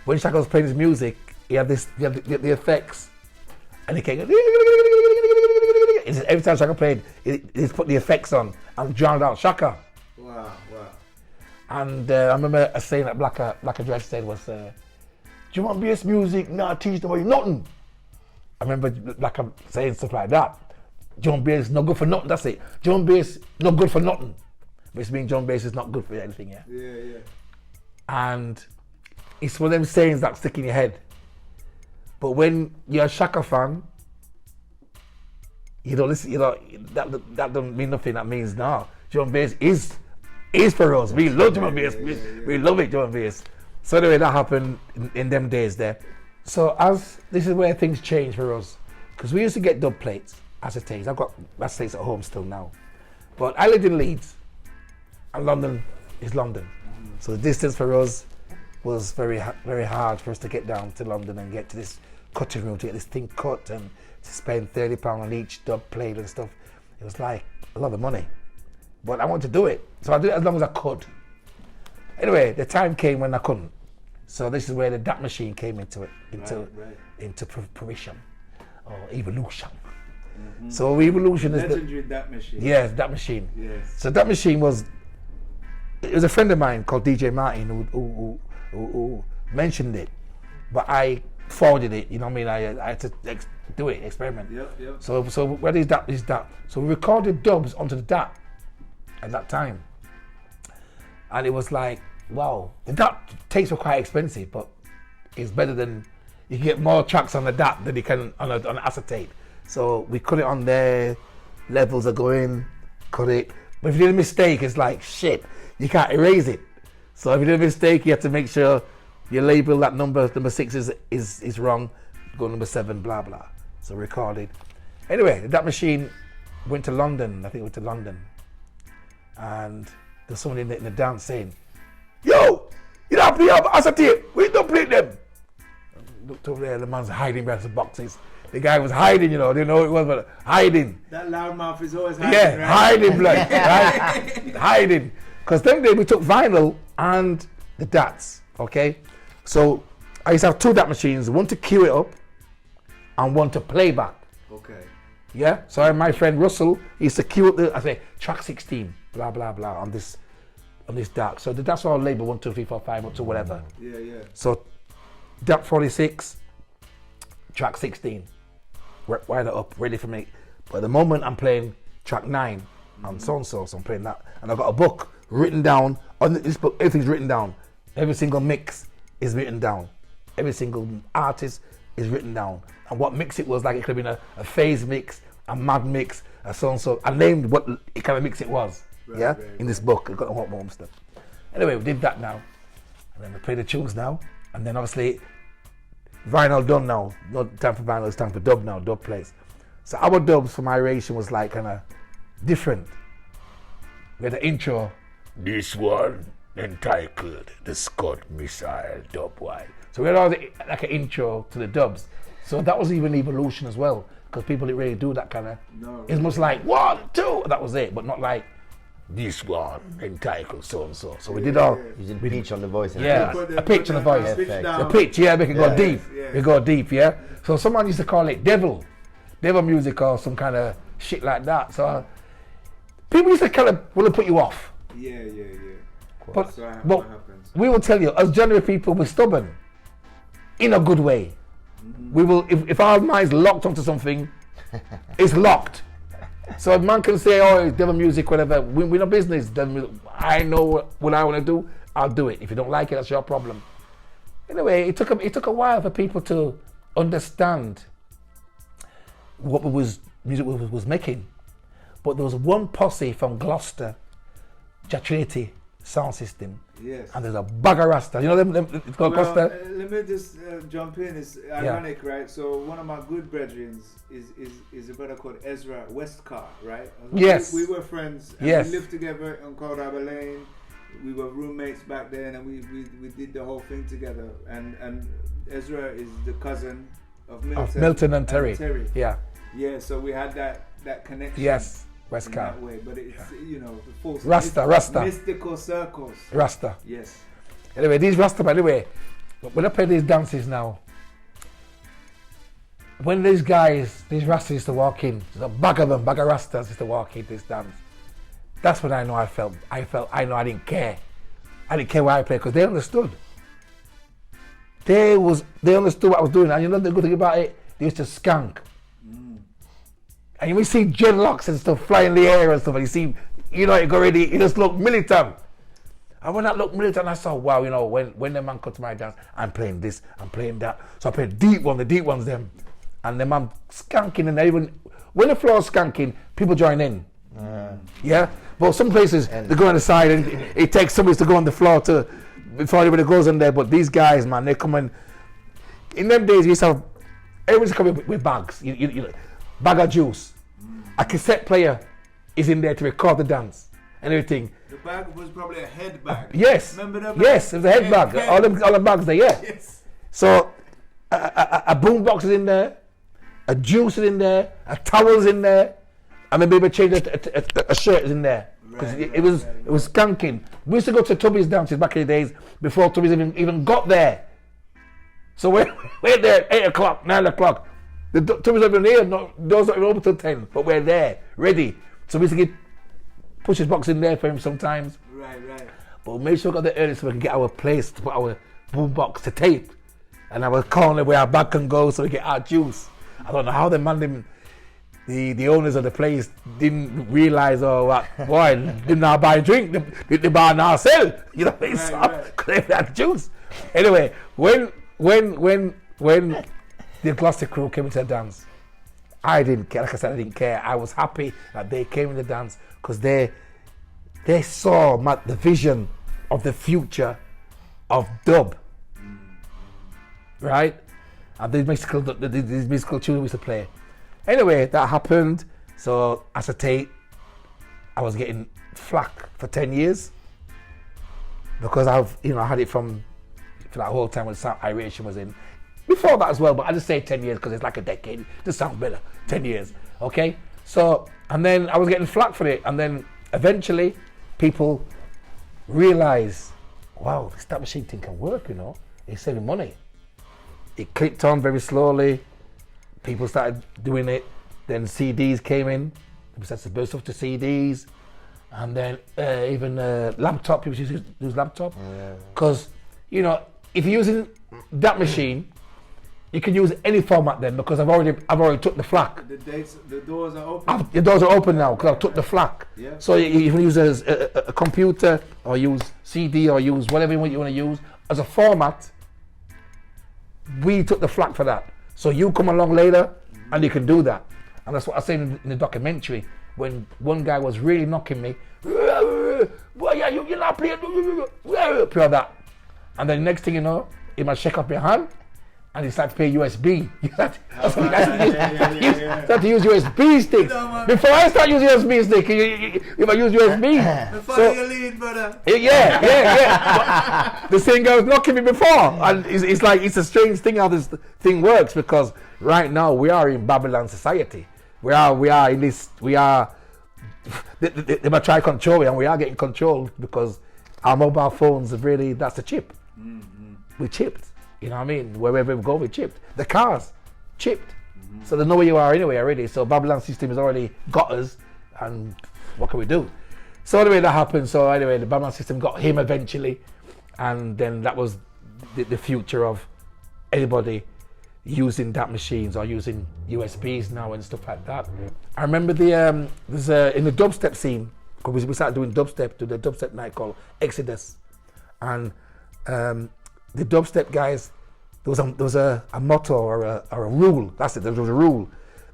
When Shaka was playing his music, he had the effects, and he came. Every time Shaka played, he'd put the effects on and drowned out Shaka. Wow. And I remember a saying that Black Address said was, "Do you want bass music? Nah, teach nobody nothing." I remember Black saying stuff like that. Drum bass not good for nothing. That's it. Drum bass not good for nothing. Which means drum bass is not good for anything. Yeah. And it's one of them sayings that stick in your head. But when you're a Shaka fan, you don't listen. You know that don't mean nothing. That means no. Drum bass is for us. We love drum bass. We love it, drum bass. So anyway, that happened in them days there. So this is where things change for us, because we used to get dub plates, acetates. I've got acetates at home still now, but I lived in Leeds, and London is London. So the distance for us was very hard for us to get down to London and get to this cutting room to get this thing cut, and to spend £30 on each dub plate and stuff. It was like a lot of money, but I wanted to do it, so I did it as long as I could. Anyway, the time came when I couldn't. So this is where the DAT machine came into fruition, or evolution. So evolution is legendary DAT machine. Yes, DAT machine. Yes. So DAT machine was a friend of mine called DJ Martin who mentioned it, but I forwarded it. You know what I mean? I had to do it, experiment. Yep. So what is DAT? So we recorded dubs onto the DAT at that time, and it was like, wow, the DAT tapes were quite expensive, but it's better than, you can get more tracks on the DAT than you can on acetate. So we cut it on there, levels are going, cut it, But if you did a mistake, it's like, shit, you can't erase it. So if you did a mistake, you have to make sure you label that number 6 is wrong, go number 7, blah, blah. So recorded. Anyway, that machine went to London, I think it went to London. And there's someone in the dance saying, yo, you don't play up acetate, we don't play them. Looked over there, the man's hiding behind some boxes. The guy was hiding, you know, didn't know who it was, but hiding. That loudmouth is always hiding, Yeah, right? hiding, blood, right? Hiding. Because them days we took vinyl and the DATs, okay? So I used to have 2 DAT machines, one to cue it up and one to play back. Okay. Yeah, so I had my friend Russell, he used to cue up I say, track 16, blah, blah, blah, on this DAT. So that's all labeled 1, 2, 3, 4, 5, up to whatever. Yeah, yeah. So DAT 46, track 16, wire that up, ready for me. But at the moment I'm playing track 9 on so-and-so, so I'm playing that. And I've got a book written down, on this book everything's written down. Every single mix is written down. Every single artist is written down. And what mix it was, like it could have been a phase mix, a mad mix, a so-and-so. I named what kind of mix it was, right, in this book. I've got a lot more stuff. Anyway, we did that now. And then we play the tunes now. And then obviously, vinyl done now. Not time for vinyl, it's time for dub now, dub plays. So our dubs from Iration was like kind of different. We had the intro. This one entitled the Scud Missile Dub Wide. So we had all like an intro to the dubs. So that was even evolution as well, because people didn't really do that kind of. No. It's much like 1, 2, that was it, but not like this one entitled so and so. So we did all. Using pitch on the voice. And Yeah, a pitch on the voice. The pitch, yeah, we can go deep. Yeah. We go deep, yeah. So someone used to call it devil music or some kind of shit like that. So people used to kind of want to put you off. Yeah. But, So but what happens? we will tell you, as general people, we're stubborn. In a good way. We will, if our mind's locked onto something, it's locked. So a man can say, oh, it's devil music, whatever. We're not business. I know what I want to do, I'll do it. If you don't like it, that's your problem. Anyway, it took a while for people to understand what music was making. But there was one posse from Gloucester, Trinity Sound System. Yes. And there's a bag of Rasta. You know them it's called Gloucester? Let me just jump in. It's ironic, right? So one of my good brethren is a brother called Ezra Westcar, right? Yes. We were friends. And Yes. We lived together on Caldaba Lane. We were roommates back then, and we did the whole thing together. And Ezra is the cousin of Milton. Of Milton and Terry. Yeah. Yeah. So we had that connection. Yes. In Westcar. that way, but it's the full Rasta. mystical circles. Rasta. Yes. Anyway, these Rasta, by the way, when I play these dances now, when these Rastas used to walk in, there's a bag of Rastas used to walk in this dance. That's when I know I know I didn't care. I didn't care where I played because they understood. They understood what I was doing, and you know the good thing about it, they used to skank. And you see dreadlocks and stuff fly in the air and stuff, and you see, it go ready, it just look militant. And when I looked militant, I saw, wow, when the man cut to my dance, I'm playing this, I'm playing that. So I played the deep ones them. And the man skanking, and even when the floor's skanking, people join in. Yeah? But some places, they go on the side, and it takes somebody to go on the floor before anybody goes in there. But these guys, man, they come in them days, you used to have, everyone's coming with bags. Bag of juice. A cassette player is in there to record the dance and everything. The bag was probably a head bag. Yes. Remember that bag? Yes, it was a head bag. All the bags there, yeah. Yes. So a boom box is in there, a juice is in there, a towel's in there, and maybe a change a shirt is in there. Because it was skanking. We used to go to Tubby's dances back in the days before Tubby's even got there. So we're there 8 o'clock, 9 o'clock. The Tubby's not even here, doors not even open till 10, but we're there, ready. So we used to push his box in there for him sometimes. Right. But we made sure we got there early so we could get our place to put our boom box to tape. And our corner where our bag can go so we get our juice. I don't know how the owners of the place didn't realise, didn't now buy a drink, they buy now sell. You know what I mean? Because they had juice. Anyway, when the Gloucester crew came into the dance, I didn't care. Like I said, I didn't care. I was happy that they came in the dance because they they saw the vision of the future of dub, right? And these musical tunes we used to play. Anyway, that happened. So acetate, I was getting flack for 10 years because I had it for that whole time when Iration was in. Before that as well, but I just say 10 years because it's like a decade. It just sounds better. 10 years, okay? So, and then I was getting flack for it, and then eventually people realized, wow, this tap machine thing can work, it's saving money. It clicked on very slowly. People started doing it. Then CDs came in. People started to burst off to CDs. And then even laptop, people used to use laptop. Because, if you're using that machine, you can use any format then, because I've already took the flak. The doors are open? The doors are open now because I've took the flak. Yeah. So you can use a computer or use CD or use whatever you want to use. As a format, we took the flak for that. So you come along later and you can do that. And that's what I said in the documentary when one guy was really knocking me. Boy, yeah, you're not playing. Pure that. And then the next thing you know, he might shake up your hand and he started to play USB. You start to use USB sticks. Before I start using USB stick, you might use USB. Before you lead, brother. Yeah. But the same guy was knocking me before. And it's like, it's a strange thing how this thing works, because right now we are in Babylon society. We are in this, they might try to control it, and we are getting controlled because our mobile phones have really, that's the chip. We chipped. You know what I mean? Wherever we go, we chipped. The cars, chipped. So they know where you are anyway already. So Babylon system has already got us, and what can we do? So anyway, that happened. So anyway, the Babylon system got him eventually, and then that was the future of anybody using DAT machines or using USBs now and stuff like that. I remember there's in the dubstep scene, because we started doing dubstep, to the dubstep night called Exodus, and the dubstep guys, there was a motto or a rule. That's it. There was a rule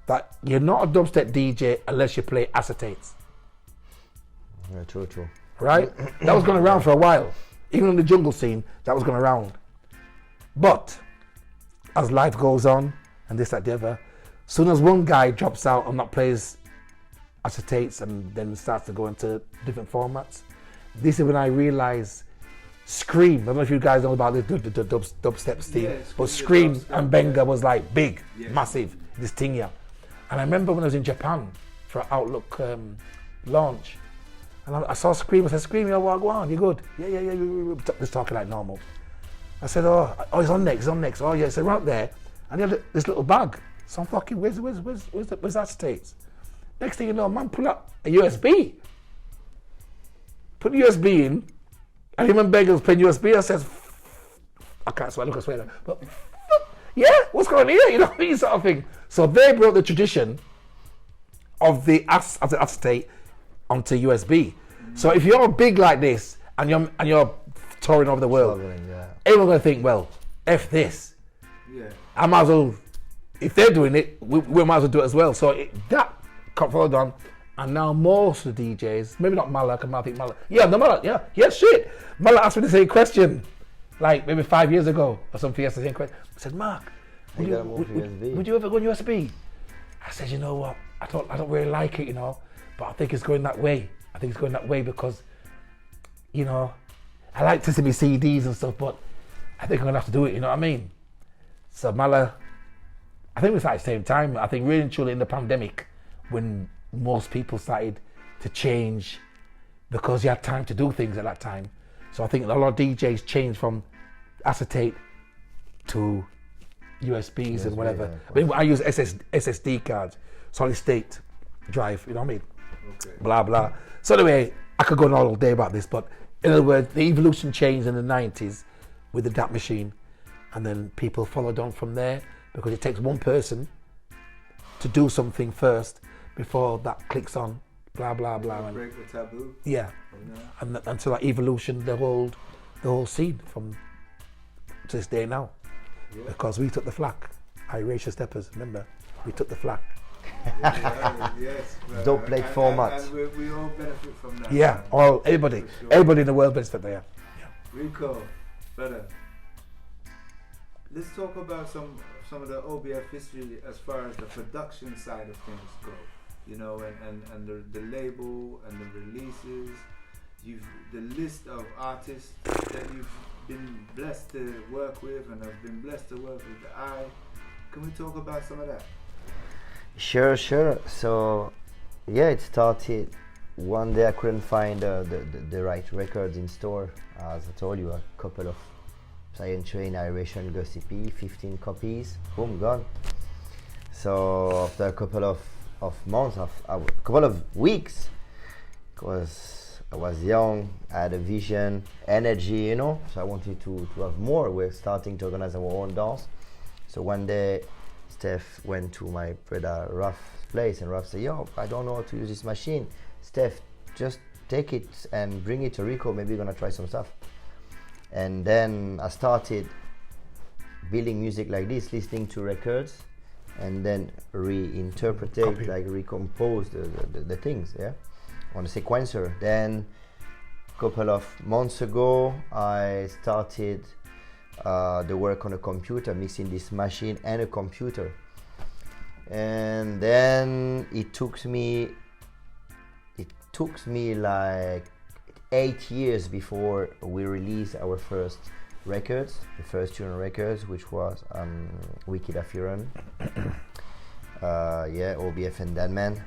that you're not a dubstep DJ unless you play acetates. Yeah, true. Right? That was going around for a while. Even in the jungle scene, that was going around. But as life goes on, and this, that, the other, soon as one guy drops out and not plays acetates and then starts to go into different formats, this is when I realized Scream, I don't know if you guys know about the dubstep scene, but Scream and Benga was like big, massive, this thing here. And I remember when I was in Japan for an Outlook launch, and I saw Scream. I said, Scream, go on, you good? Yeah. Just talking like normal. I said, oh, he's on next. Oh yeah, so right there, and he had this little bag. So I'm fucking, where's that states? Next thing you know, man, pull up a USB. Put the USB in, and him and Benga was playing USB. I said, I can't swear, look, I swear, but yeah, what's going on here? You know, this sort of thing. So they brought the tradition of the acetate onto USB. So if you're big like this and you're touring over the world, everyone's gonna think, well, F this. Yeah. I might as well, if they're doing it, we might as well do it as well. So that got followed on, and now most of the DJs, maybe not Malak, I think Malak. Yeah, no Malak, yeah, shit. Malak asked me the same question, like maybe 5 years ago or something. He asked the same question. I said, Mark, would you ever go on USB? I said, you know what? I don't really like it, but I think it's going that way. I think it's going that way because, I like to see me CDs and stuff, but I think I'm gonna have to do it. You know what I mean? So Mala, I think it was at the same time. I think really and truly in the pandemic, when most people started to change because you had time to do things at that time. So I think a lot of DJs changed from acetate to USBs and whatever. Yeah. I mean, I use SSD cards, solid state drive, you know what I mean? Okay. Blah, blah. So anyway, I could go on all day about this, but in other words, the evolution changed in the 90s with the DAT machine, and then people followed on from there because it takes one person to do something first before that clicks on, blah, blah, blah. Break the taboo. Yeah. And so that evolution, the whole scene from to this day now. Yeah. Because we took the flak. Irationsteppas, remember? We took the flak. Yes. Don't play format. And we all benefit from that. Yeah, all everybody, For sure. everybody in the world benefits there. Rico, brother. Let's talk about some of the O.B.F history as far as the production side of things go. You know, and the label and the releases. The list of artists that you've been blessed to work with and have been blessed to work with the eye. Can we talk about some of that? Sure. So, yeah, it started one day. I couldn't find the right records in store. As I told you, a couple of Science Train, Iration Gossipy, 15 copies, boom, gone. So after a couple of months, a couple of weeks, because I was young, I had a vision, energy, you know, so I wanted to have more. We're starting to organize our own dance. So one day, Steph went to my brother Raf's place, and Raf said, yo, I don't know how to use this machine. Steph, just take it and bring it to Rico, maybe you're gonna try some stuff. And then I started building music like this, listening to records, and then reinterpret, like recompose the things, yeah, on a sequencer. Then a couple of months ago, I started the work on a computer, mixing this machine and a computer. And then it took me like 8 years before we released our first records, the first tune records, which was Wicked Afiran, O.B.F and that man.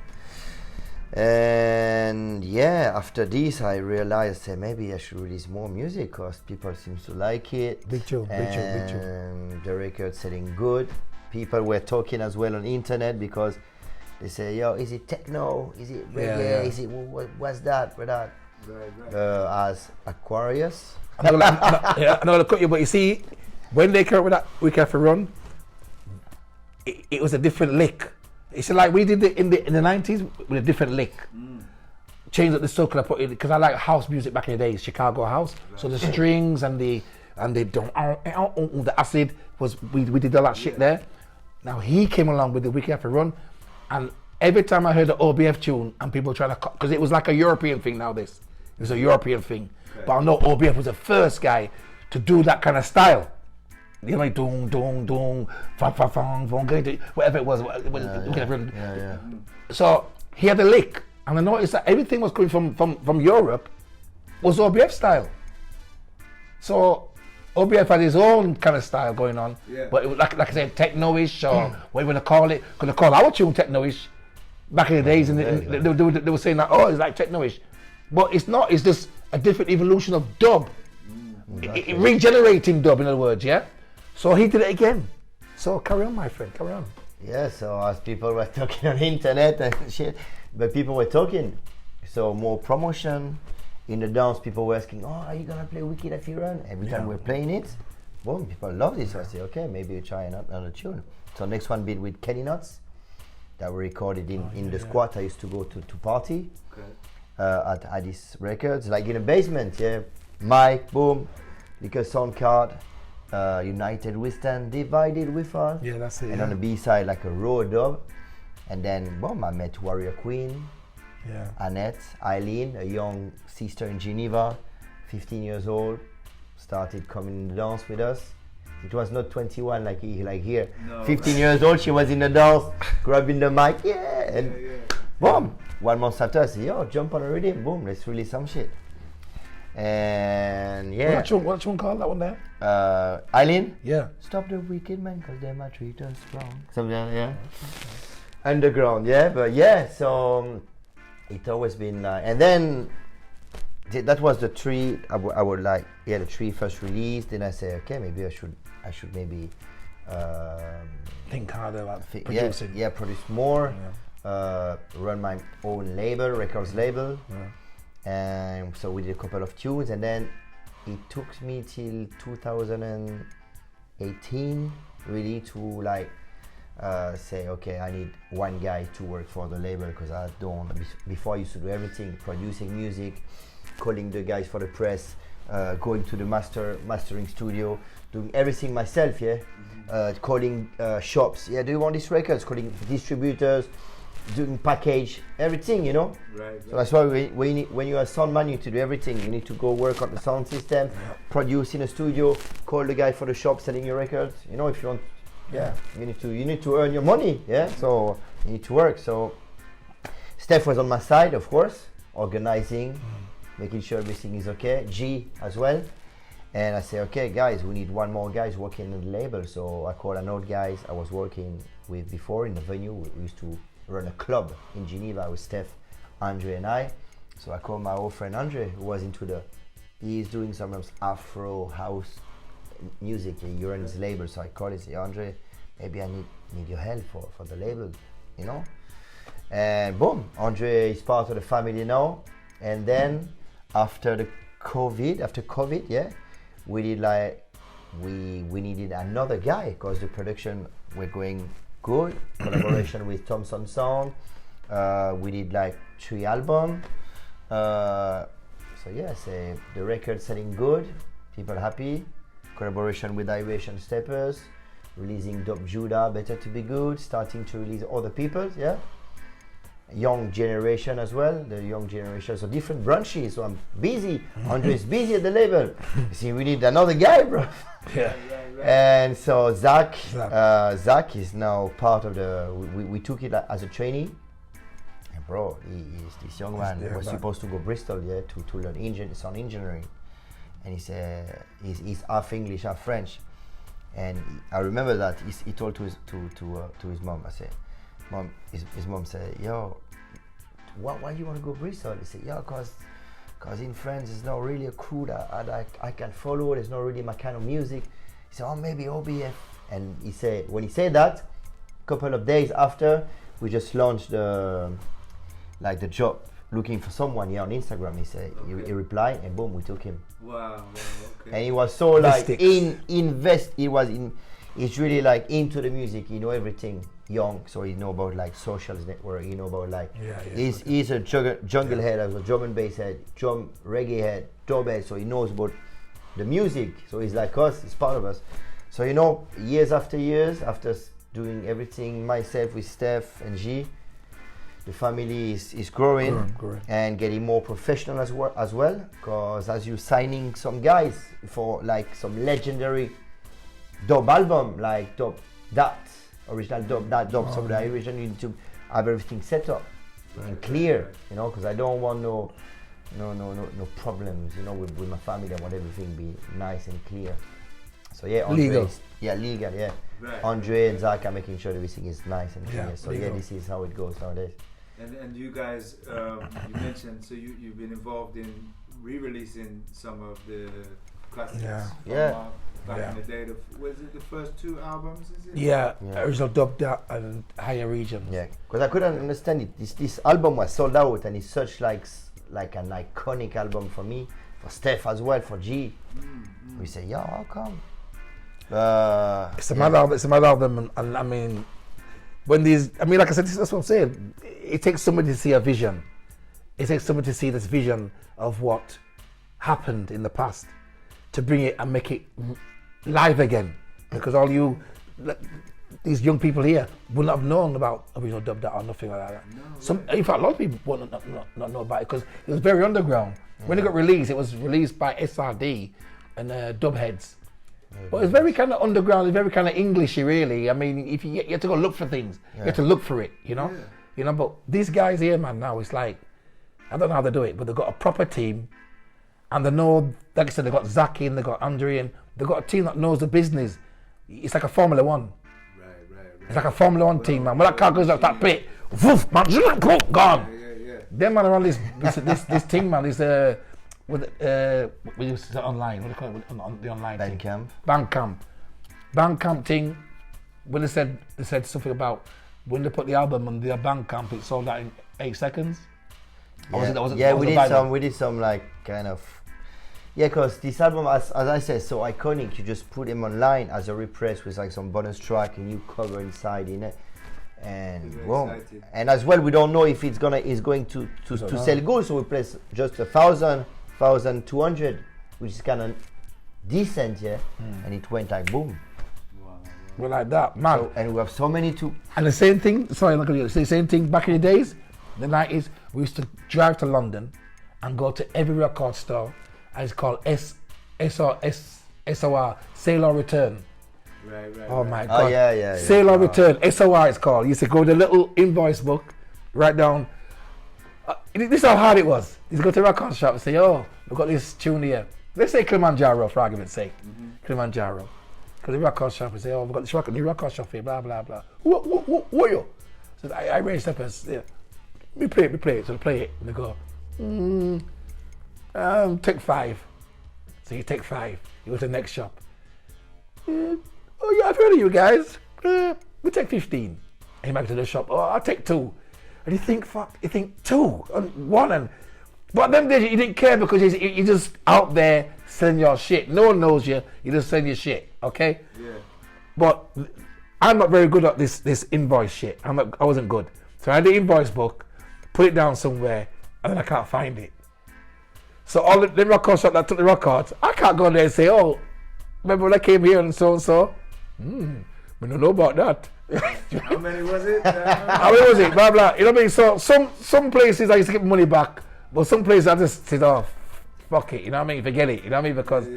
And yeah, after this I realized maybe I should release more music because people seem to like it. Big tune. And the record's selling good. People were talking as well on internet because they say, yo, is it techno? Is it reggae? Is it what's that? Right. As Aquarius. I'm not gonna cut you, but you see, when they came up with that We Can Run, it was a different lick. It's like we did it in the 90s with a different lick. Changed up the soul I put in because I like house music back in the days, Chicago house. Right. So the strings and the acid was we did all that shit there. Now he came along with the We Can Run, and every time I heard the O.B.F tune and people trying to because it was like a European thing now. It was a European thing, but I know O.B.F was the first guy to do that kind of style. You know, like doom, whatever it was. So he had a lick, and I noticed that everything was coming from Europe was O.B.F style. So O.B.F had his own kind of style going on, but it was like I said, techno-ish, or what you want to call it. Gonna call our tune techno-ish back in the days, and they were saying that, oh, it's like techno-ish, but it's not. It's just a different evolution of dub, regenerating dub, in other words, yeah. So he did it again. So carry on, my friend, carry on. Yeah, so as people were talking on internet and shit, but people were talking, so more promotion in the dance. People were asking, oh, are you gonna play Wicked Afiran? Every time we're playing it, boom, people love this. So I say, okay, maybe you try another tune. So next one bit with Kenny Nuts that we recorded in the squat. I used to go to party at Addis Records, like in a basement, mic, boom, liquor sound card. United we stand, divided we fall. Yeah, that's it. And on the B side, like a raw dub. And then, boom, I met Warrior Queen, Annette, Eileen, a young sister in Geneva, 15 years old, started coming to dance with us. It was not 21 like here. No. 15 years old, she was in the dance, grabbing the mic, and boom. 1 month after, I said, yo, jump on a rhythm, boom, let's release some shit. And what's one called, that one there? Eileen? Yeah. Stop the wicked man, cause they might treat us wrong. Something like that, Underground, so it's always been and then that was the three I would like, the three first release. Then I say, okay, maybe I should maybe think harder about producing. Produce more, run my own records label. And so we did a couple of tunes, and then it took me till 2018 really to like say, okay, I need one guy to work for the label, because I don't. Before I used to do everything, producing music, calling the guys for the press, going to the mastering studio, doing everything myself. Calling shops. Do you want these records? Calling distributors, doing package, everything, you know. Right. So that's why when you are a sound man, you need to do everything. You need to go work on the sound system, produce in a studio, call the guy for the shop selling your records. You know, if you want, you need to earn your money. Yeah, so you need to work. So Steph was on my side, of course, organizing, making sure everything is okay. G as well. And I say, okay, guys, we need one more guys working on the label. So I called an old guys I was working with before in the venue. We used to run a club in Geneva with Steph, Andre and I. So I called my old friend Andre, who was he's doing some Afro house music. He runs his label. So I called and say, Andre, maybe I need your help for the label, you know? And boom, Andre is part of the family now. And then after COVID, yeah, we did we needed another guy because the production were going good. Collaboration with Thompson Sound. We did 3 albums. So yeah, the record selling good, people happy. Collaboration with Iration Steppas, releasing Dope Judah, Better to Be Good, starting to release other people, yeah. Young generation as well, the young generation, so different branches. So I'm busy. Andre is busy at the label. You see, we need another guy, bro. Yeah. And so Zach is now part of we took it as a trainee. And bro, this young man was supposed to go Bristol, yeah, to learn sound engineering. And he's half English, half French. And I remember that he told to his mom, I said, Mom, his mom said, yo, why do you want to go Bristol? He said, yeah, cause in France there's not really a crew that I can follow. There's not really my kind of music. He said, oh, maybe O.B.F. And when he said that, a couple of days after, we just launched the job looking for someone here on Instagram. He said, he replied, and boom, we took him. Wow, okay. And he was so he's really into the music. He know everything. Young, so he know about social network. He know about he's a jungle head, as a drum and bass head, reggae head, dub head. So he knows about the music. So he's like us. He's part of us. So years after years, after doing everything myself with Steph and G, the family is growing and getting more professional as well. Because as you signing some guys for some legendary dub album, dub that. Original dub, some of the Irish, you need to have everything set up and clear, because I don't want no problems, with my family. I want everything be nice and clear. So yeah, legal, yeah. Right. Andre and Zach are making sure everything is nice and clear. So legal. Yeah, this is how it goes nowadays. And you guys, you mentioned, so you've been involved in re-releasing some of the classics. Yeah. Back in the day, was it the first 2 albums? Is it? Yeah. Original Dub and Higher Regions. Yeah, because I couldn't understand it. This album was sold out, and it's such like an iconic album for me, for Steph as well, for G. We say, yo, how come? It's a mad album. It's a mad album, and I mean, like I said, that's what I'm saying. It takes somebody to see a vision. It takes somebody to see this vision of what happened in the past, to bring it and make it live again, because these young people here would not have known about original dub that or nothing like that. In fact, a lot of people would not know about it because it was very underground. When it got released, it was released by SRD and Dub Heads. But it's very kind of underground, it's very kind of Englishy, really. I mean, if you have to go look for things, you have to look for it, But these guys here, man, now it's I don't know how they do it, but they've got a proper team. And they know, like I said, they've got Zach in, they've got Andre in, they've got a team that knows the business. It's like a Formula One. Right. It's like a Formula One team, man. When that car goes up that bit, woof, man, gone. Yeah. Them man are on this thing, man, is we use it online, what do you call it, on the online thing? Bandcamp thing. When they said something about when they put the album on their Bandcamp, it sold out in 8 seconds. We did some kind of. Yeah, because this album, as I said, so iconic. You just put them online as a repress with some bonus track, and you cover inside in it, and and as well, we don't know if it's going to sell good, so we place just 1,200, which is kind of decent, yeah, and it went boom. Wow. We're like that, man. So, and we have so many to. And the same thing, sorry, I'm not gonna say the same thing back in the days, the 90s, we used to drive to London and go to every record store, and it's called SOR, Sale or Return. Right. Oh my God. Oh, yeah. Sale or Return, SOR it's called. You used to go to the little invoice book, write down, this is how hard it was. You used to go to the record shop and say, oh, we've got this tune here. Let's say Kilimanjaro, for argument's sake. Kilimanjaro. Because the record shop would say, oh, we've got this new record shop here, blah, blah, blah. Who are you? So Iration Steppas, yeah. We play it. So they play it. And they go, take 5. So you take 5. You go to the next shop. Oh yeah, I've heard of you guys. We take 15. And you back to the shop. Oh, I'll take 2. And you think, fuck, 2 and 1 and. But them days you didn't care because you're just out there selling your shit. No one knows you. You just sell your shit, okay? Yeah. But I'm not very good at this invoice shit. I wasn't good. So I had the invoice book, put it down somewhere, and then I can't find it. So all the record shop that took the records, I can't go there and say, oh, remember when I came here and so? We don't know about that. How many was it? How many was it? Blah, blah. You know what I mean? So some places I used to get money back, but some places I just said, oh, fuck it. You know what I mean? Forget it. You know what I mean? Because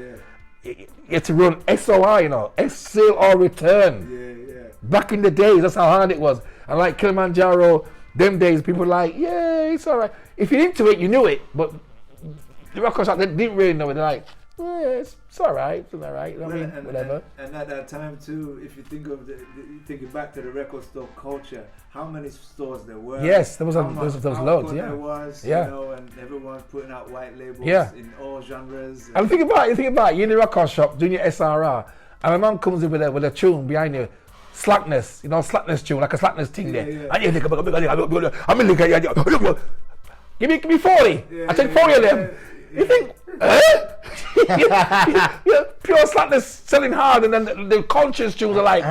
you have to run SOR, you know, Sale or Return. Yeah. Back in the days, that's how hard it was. And like Kilimanjaro, them days, people were like, yeah, it's all right. If you're into it, you knew it. But the record shop, they didn't really know it. They're like, yeah, it's all right. It's all right. You know what I mean? Whatever. And at that time too, if you think of thinking back to the record store culture, how many stores there were? Yes, there was how loads. good Yeah, there was, yeah. You know, and everyone putting out white labels in all genres. And think about it. You're in the record shop doing your SRR, and a man comes in with a tune behind you. Slackness, you know, slackness tune, like a slackness thing there. Yeah. And you think, give me 40. I take 40 of them. You think, you're pure slackness selling hard, and then the conscious tunes are like,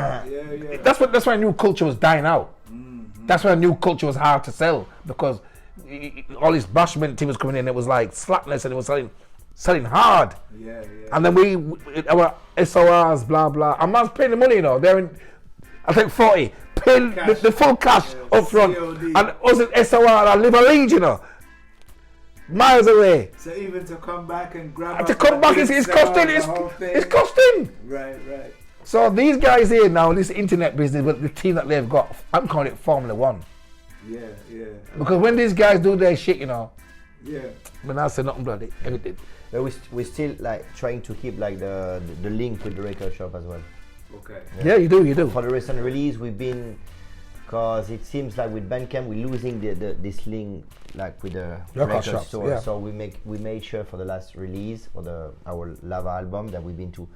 that's why new culture was dying out. That's why new culture was hard to sell, because all this bashment team was coming in. It was like slackness, and it was selling hard. And then our SORs, blah blah. And man's paying the money, you know. They're in. I think 40. Paying the full cash up front, COD. And us at SOR, I live a lead, you know. Miles away. So even to come back and grab and to come back, it's costing. It's costing. Right. So these guys here now, this internet business, with the team that they've got, I'm calling it Formula 1. Yeah. Because when these guys do their shit, you know. Yeah. But I say nothing bloody. Everything. We're still like trying to keep like the link with the record shop as well. Okay. Yeah, you do. For the recent release, we've been, because it seems like with Bandcamp we're losing this link like with the record store. Yeah. So we made sure for the last release for our Lava album that we've been to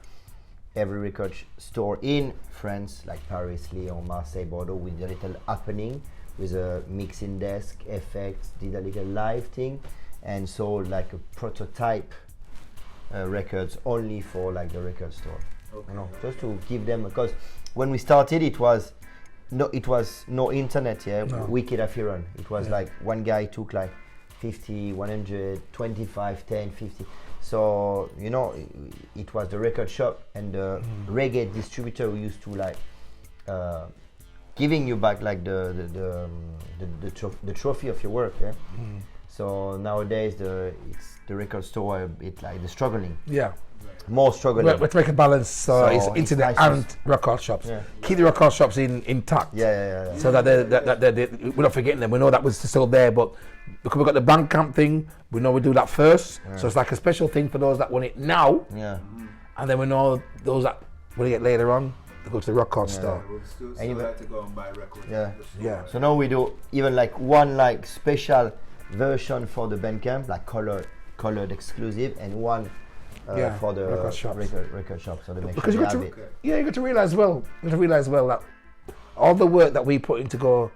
every record store in France, like Paris, Lyon, Marseille, Bordeaux, with a little happening with a mixing desk, effects, did a little live thing, and sold like a prototype records only for like the record store. Okay. You know, just to give them, because when we started it was no internet, no. Wicked Affiron. It was like one guy took like 50, 100, 25, 10, 50. So, you know, it was the record shop and the reggae distributor who used to like giving you back like the trophy of your work. Yeah. So nowadays it's the record store. It's like the struggling. Yeah. More struggling. We're to make a balance. So it's internet and record shops. Yeah. Keep the record shops intact. Yeah. So that we're not forgetting them. We know that was still there, but because we've got the Bandcamp thing, we know we do that first. Yeah. So it's like a special thing for those that want it now. Yeah. And then we know those that want it later on, they go to the record store. We'll still like to go and buy records. Yeah. So now we do even like one like special version for the Bandcamp, like colored exclusive, and one for the record shop. So they make because sure you got to realize well that all the work that we put in to go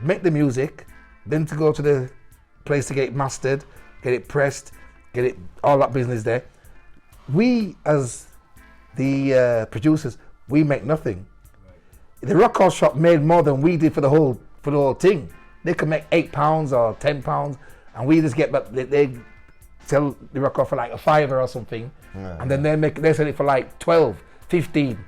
make the music, then to go to the place to get it mastered, get it pressed, get it all that business there. We as the producers, we make nothing. Right. The record shop made more than we did for the whole thing. They could make £8 or £10, and we just get they sell the record for like a £5 or something, and then they sell it for like 12, 15.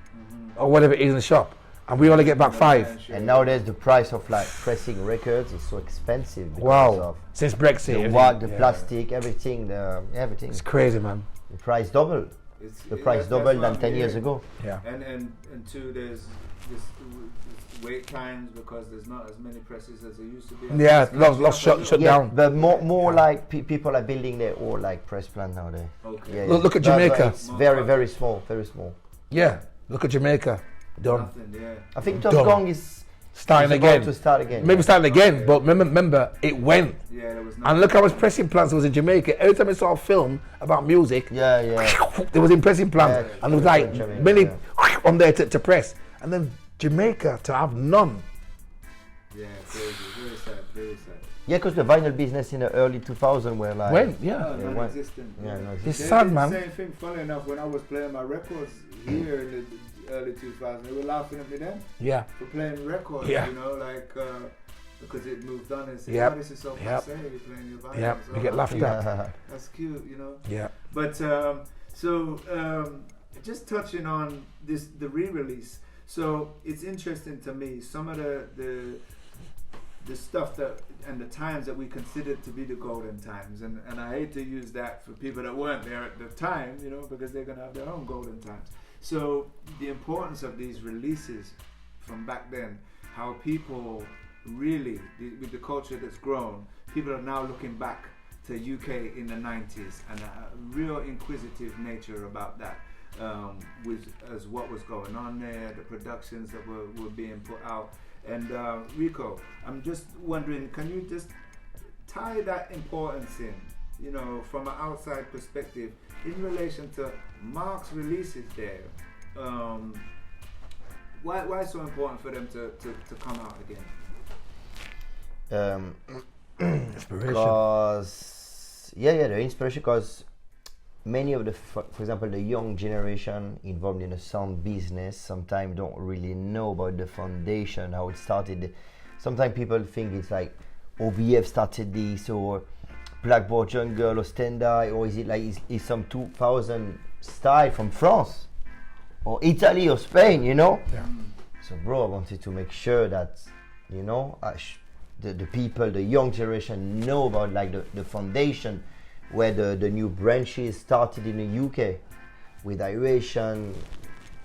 or whatever it is in the shop, and we only get back 5. And nowadays the price of like pressing records is so expensive because Wow. of Since Brexit, the wax, the plastic, everything, everything. it's crazy, man. The price doubled. The price doubled than 10 years ago. Yeah. And two, there's this wait times because there's not as many presses as there used to be. Yeah, lost shut down. But more like people are building their own like press plant nowadays. Okay. Yeah, Look at But Jamaica. it's very small, very small. Yeah, look at Jamaica. Done. Nothing, yeah. I think Top Done. Gong is Starting about again. to start again. Maybe starting again, but remember, it went. Yeah, there was And look how much pressing plants there was in Jamaica. Every time I saw a film about music, Yeah. there was in pressing plants, Yeah, and there was like Jamaica, many on there to press. And then Jamaica to have none. Yeah, crazy. Very sad, very sad. Yeah, because the vinyl business in the early 2000s were like When? Yeah. Oh, Yeah, non-existent. Yeah, no, It's They sad, did man. the same thing, funny enough, when I was playing my records here in the early 2000s, they were laughing at me then Yeah. for playing records, Yeah. you know, like, because it moved on and said, Yep. oh, this is so Yep. passe, you're playing your vinyls. Yeah. Oh, You get laughed okay. at. That's cute, you know. Yeah. But just touching on this, the re-release. So it's interesting to me. Some of the stuff that and the times that we considered to be the golden times, and I hate to use that for people that weren't there at the time, you know, because they're gonna have their own golden times. So the importance of these releases from back then, how people really, with the culture that's grown, people are now looking back to UK in the 90s and a real inquisitive nature about that, as what was going on there, the productions that were being put out. And Rico, I'm just wondering, can you just tie that importance in, you know, from an outside perspective in relation to Mark's releases there? Why so important for them to come out again? Inspiration. Because the inspiration, because many of the, for example, the young generation involved in the sound business sometimes don't really know about the foundation, how it started. Sometimes people think it's like O.B.F started this, or Blackboard Jungle, or Stendhal, or is it like is some 2000 style from France or Italy or Spain, you know? Yeah. So bro, I wanted to make sure that, you know, the people, the young generation know about like the foundation where the new branches started in the UK with Iration,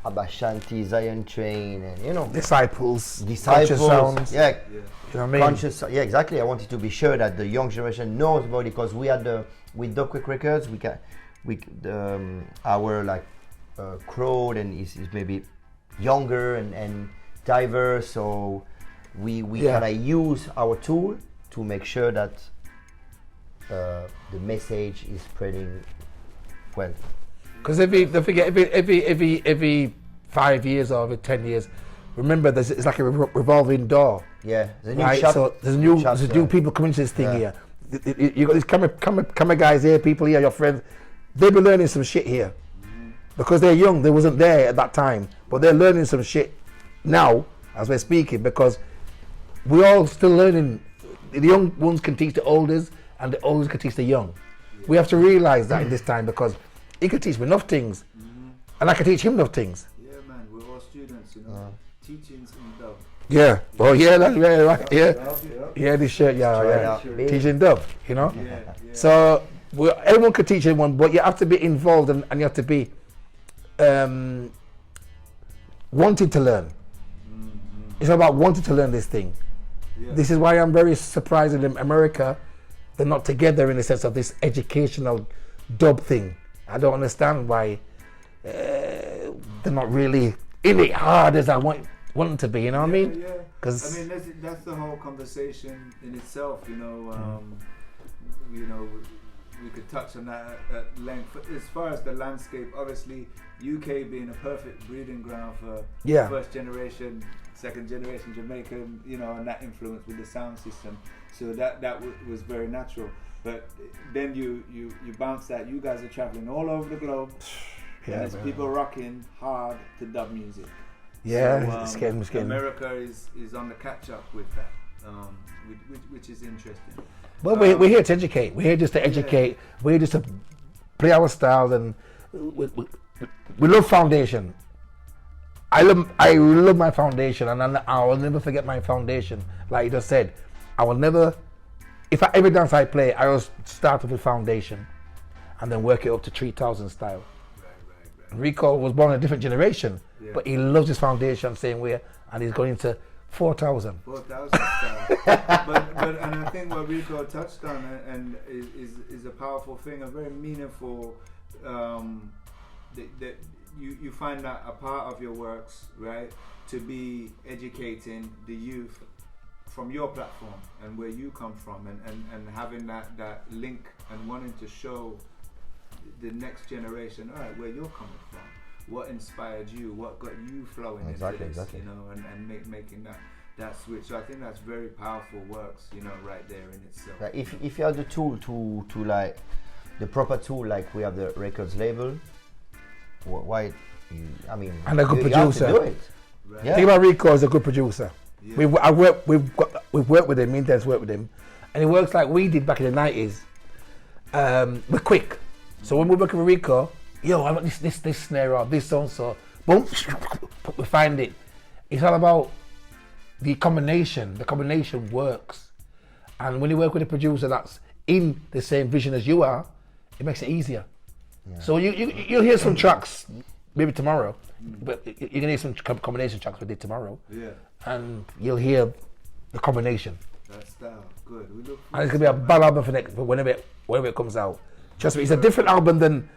Abashanti, Zion Train, and you know, Disciples. Conscious sounds. yeah, You know what I mean? conscious, yeah, exactly. I wanted to be sure that the young generation knows about it, because we had with Dog Quick Records, our like crowd and is maybe younger and diverse, so we kind of use our tool to make sure that the message is spreading well. Because every 5 years or every 10 years, remember it's like a revolving door. Yeah, there's a new Right? shop, So there's new people coming to this thing here. You got these camera guys here, people here, your friends. They've been learning some shit here. Because they're young, they wasn't there at that time. But they're learning some shit now, as we're speaking, because we're all still learning. The young ones can teach the olders, and the olders can teach the young. We have to realize that in this time, because he can teach me enough things, and I can teach him enough things. Yeah, man, we're all students, you know. Teachings in dub. Yeah. Oh yeah, that's right. Yeah. Yeah. Yeah, this shirt. Yeah. out, baby. Teaching dub, you know. Yeah. So everyone can teach everyone, but you have to be involved and you have to be wanting to learn. It's about wanting to learn this thing. Yeah. This is why I'm very surprised in America they're not together in the sense of this educational dub thing. I don't understand why they're not really in it hard as I want them to be. You know what I mean? Yeah. Because I mean, that's the whole conversation in itself. You know, we could touch on that at length. As far as the landscape, obviously, UK being a perfect breeding ground for first generation, second generation Jamaican, you know, and that influence with the sound system. So that was very natural. But then you bounce that. You guys are traveling all over the globe. And there's people rocking hard to dub music. Yeah, So, it's getting. America is on the catch up with that, which is interesting. Well, we're here to educate. We're here just to educate. We're here just to play our styles, and we love foundation. I love my foundation, and I will never forget my foundation. Like you just said, I will never. Every dance I play, I always start with foundation, and then work it up to 3000 style. Right. Rico was born in a different generation, but he loves his foundation same way, and he's going into 4000. 4000 style. but and I think what Rico touched on and is a powerful thing, a very meaningful. That you find that a part of your works, right, to be educating the youth from your platform and where you come from, and having that link and wanting to show the next generation, all right, where you're coming from, what inspired you, what got you flowing into this, you know, and making that switch. So I think that's very powerful works, you know, right there in itself. Like if you have the tool to like the proper tool, like we have the records label, why? I mean, and a good producer. You have to do it. Right. Yeah. Think about Rico as a good producer. Yeah. We've worked with him. Me and Des worked with him, and it works like we did back in the 90s. We're quick, so when we're working with Rico, yo, I want this snare or this so boom, we find it. It's all about the combination. The combination works, and when you work with a producer that's in the same vision as you are, it makes it easier. Yeah. So you'll hear some tracks maybe tomorrow, but you're gonna hear some combination tracks we did tomorrow. Yeah. And you'll hear the combination. That style, good. We look. And it's gonna be a bad album for whenever it comes out. Trust me, it's a different album than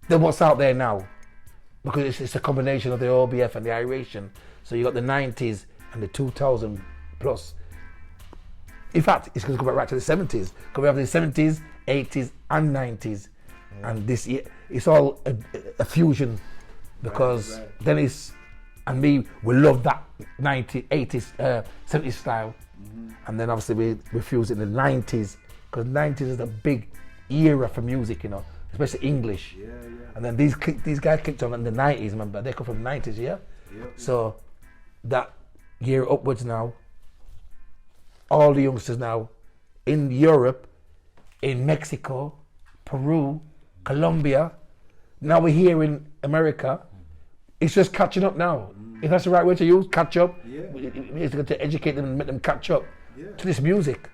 what's out there now, because it's a combination of the O.B.F and the Iration. So you got the 90s and the 2000 plus. In fact, it's gonna go back right to the 70s. Because we have the 70s, 80s, and 90s. And this year, it's all a fusion, because Dennis and me, we love that 90s, 80s, 70s style. And then obviously we fuse it in the 90s, because 90s is a big era for music, you know, especially English. Yeah. And then these guys kicked on in the 90s, remember? They come from the 90s, yeah? Yep. So that year upwards now, all the youngsters now in Europe, in Mexico, Peru, Colombia, now we're here in America. It's just catching up now. If that's the right word to use, catch up. Yeah. It's going to educate them and make them catch up to this music.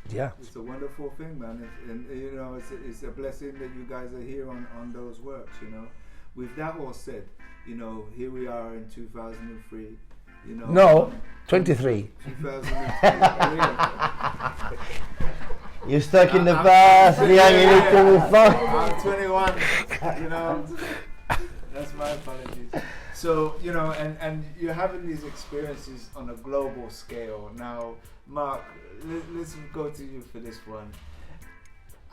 Yeah. It's a wonderful thing, man. And you know, it's a blessing that you guys are here on those works, you know. With that all said, you know, here we are in 2003, you know. No, 23. 2003. You're stuck in the past. We are really to move forward. I'm 21, you know. That's my apologies. So, you know, and you're having these experiences on a global scale. Now, Mark, let's go to you for this one.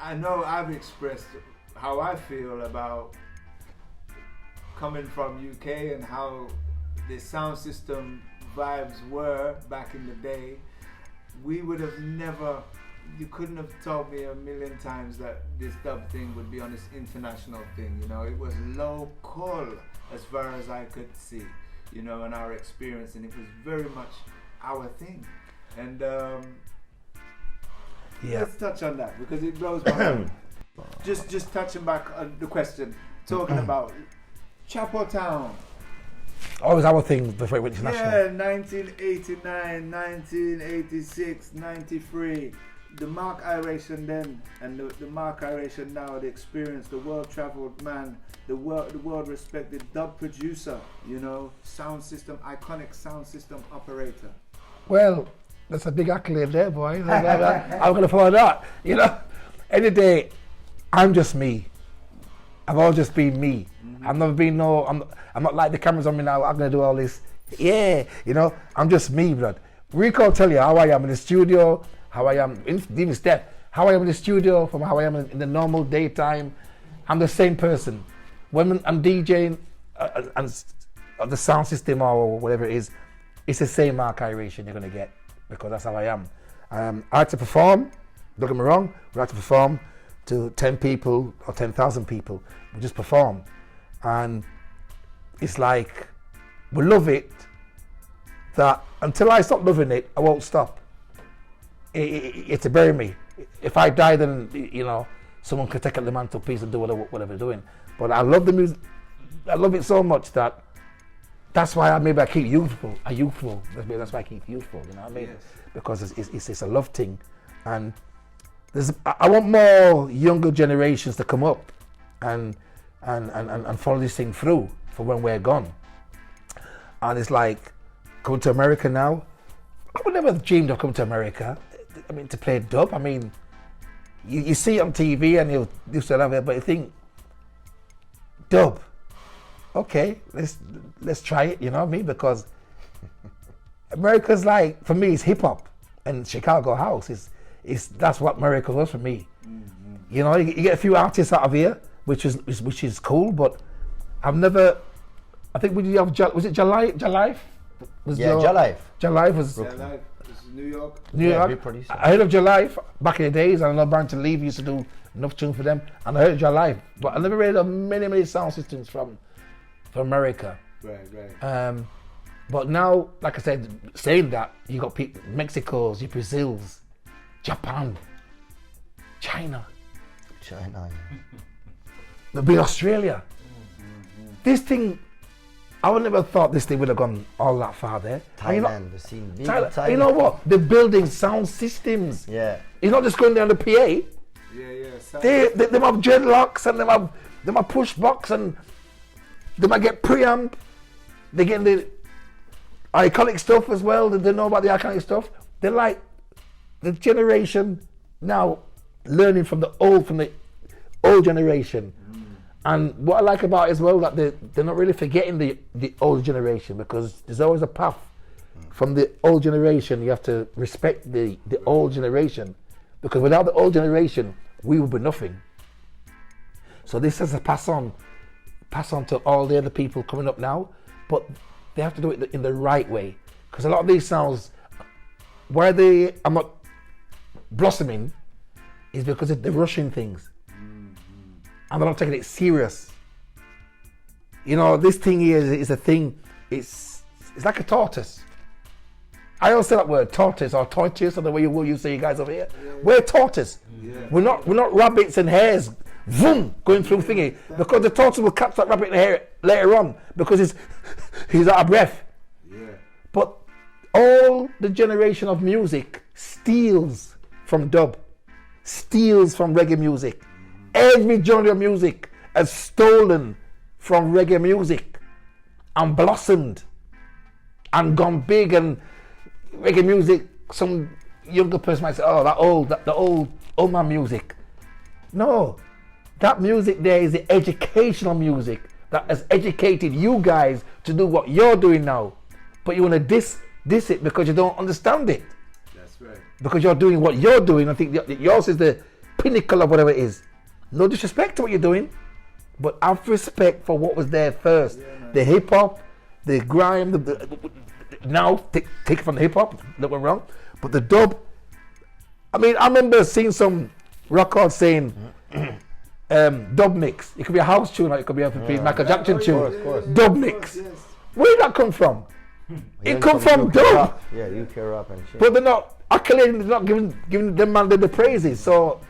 I know I've expressed how I feel about coming from UK and how the sound system vibes were back in the day. We would have never, you couldn't have told me a million times that this dub thing would be on this international thing, you know. It was local as far as I could see, you know, and our experience, and it was very much our thing. And let's touch on that, because it blows my mind. Just touching back on the question, talking about Chapel Town. Always our thing before it went international. Yeah, 1989, 1986, 93. The Mark Iration then and the Mark Iration now, the experience, the world-traveled man, the world-respected dub producer, you know, sound system, iconic sound system operator. Well, that's a big accolade there, boy. I'm going to follow that. You know, any day, I'm just me. I've always just been me. I've never been I'm not like the cameras on me now. I'm going to do all this. Yeah, you know, I'm just me, blood. Rico will tell you how I am in the studio, how I am, even Steph, how I am in the studio from how I am in the normal daytime. I'm the same person. When I'm DJing and the sound system or whatever it is, it's the same Mark Iration you're going to get, because that's how I am. I like to perform, don't get me wrong, we like to perform to 10 people or 10,000 people. We just perform. And it's like, we love it, that until I stop loving it, I won't stop. It's to bury me. If I die, then, you know, someone can take up the mantelpiece and do whatever they're doing. But I love the music. I love it so much that that's why maybe I keep youthful. That's why I keep youthful. You know what I mean? Yes. Because it's a love thing, and I want more younger generations to come up and follow this thing through for when we're gone. And it's like coming to America now. I would never have dreamed of coming to America. I mean, to play dub. I mean, you see it on TV and you still have it, but you think dub. Okay, let's try it. You know what I mean? Because America's like, for me, it's hip hop and Chicago house. That's what America was for me. Mm-hmm. You know, you get a few artists out of here, which is cool, but I've never. I think was it Jalife? Jalife was New York. New York. I heard of Jalife back in the days. I know Barrington Levy used to do enough tunes for them, and I heard Jalife, but I never heard of many sound systems from America. Right. But now, like I said, saying that, you got people, Mexico's, your Brazil's, Japan, China, maybe Australia. Mm-hmm. This thing, I would never thought this thing would have gone all that far there. Thailand, we've seen big Thailand. You know what? They're building sound systems. Yeah. It's not just going down the PA. Yeah. They have dreadlocks and they have push box and they might get preamp. They get the iconic stuff as well. They know about the iconic stuff. They're like the generation now learning from the old generation. And what I like about it as well, that they're not really forgetting the old generation, because there's always a path from the old generation. You have to respect the old generation, because without the old generation, we would be nothing. So this has to pass on to all the other people coming up now, but they have to do it in the right way. Because a lot of these sounds, why they are not blossoming, is because they're rushing things. And they're not taking it serious. You know, this thing here is a thing. It's like a tortoise. I always say that word, tortoise or tortoise, or the way you say, you guys over here. Yeah. We're tortoise. Yeah. We're not rabbits and hares. Vroom, going through thingy, because the tortoise will catch that rabbit in the hair later on, because he's out of breath. Yeah. But all the generation of music steals from dub, steals from reggae music. Every genre of music has stolen from reggae music and blossomed and gone big. And reggae music, some younger person might say, oh, the old man music. No, that music there is the educational music that has educated you guys to do what you're doing now. But you want to diss it because you don't understand it. That's right. Because you're doing what you're doing. I think yours is the pinnacle of whatever it is. No disrespect to what you're doing, but have respect for what was there first. Yeah, the hip hop, the grime, now take it from the hip hop, that went wrong. But the dub, I mean, I remember seeing some records saying dub mix. It could be a house tune, or it could be a Michael Jackson tune. Of course. Dub mix. Yes. Where did that come from? It come from dub. Yeah, UK rap and shit. But they're not accolading, they're not giving them man the praises. So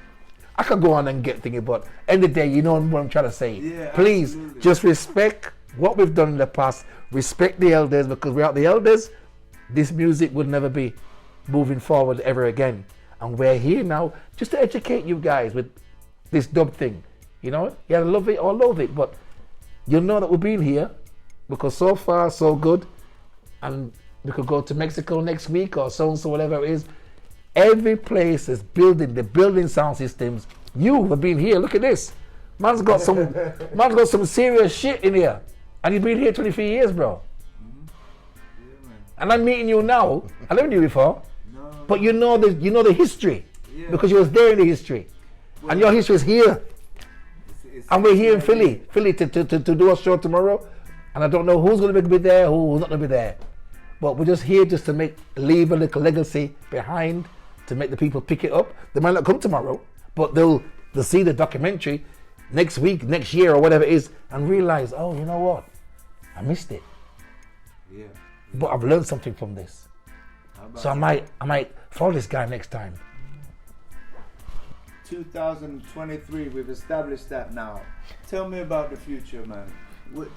I could go on and get thinking, but end of the day, you know what I'm trying to say. Yeah, please, absolutely. Just respect what we've done in the past. Respect the elders, because without the elders, this music would never be moving forward ever again. And we're here now just to educate you guys with this dub thing. You know, you either love it or loathe it, but you'll know that we've been here, because so far so good. And we could go to Mexico next week or so whatever it is. Every place is building sound systems. You have been here. Look at this. Man's got some serious shit in here, and you've been here 23 years, bro. Mm-hmm. Yeah, man. And I'm meeting you now. I never knew you before, but you know the history, because you was there in the history, and your history is here. And we're here in Philly to do a show tomorrow, and I don't know who's going to be there, who's not going to be there, but we're just here just to leave a little legacy behind, to make the people pick it up. They might not come tomorrow, but they'll see the documentary next week, next year, or whatever it is, and realize, oh, you know what? I missed it. Yeah. But I've learned something from this. So I might follow this guy next time. 2023, we've established that now. Tell me about the future, man.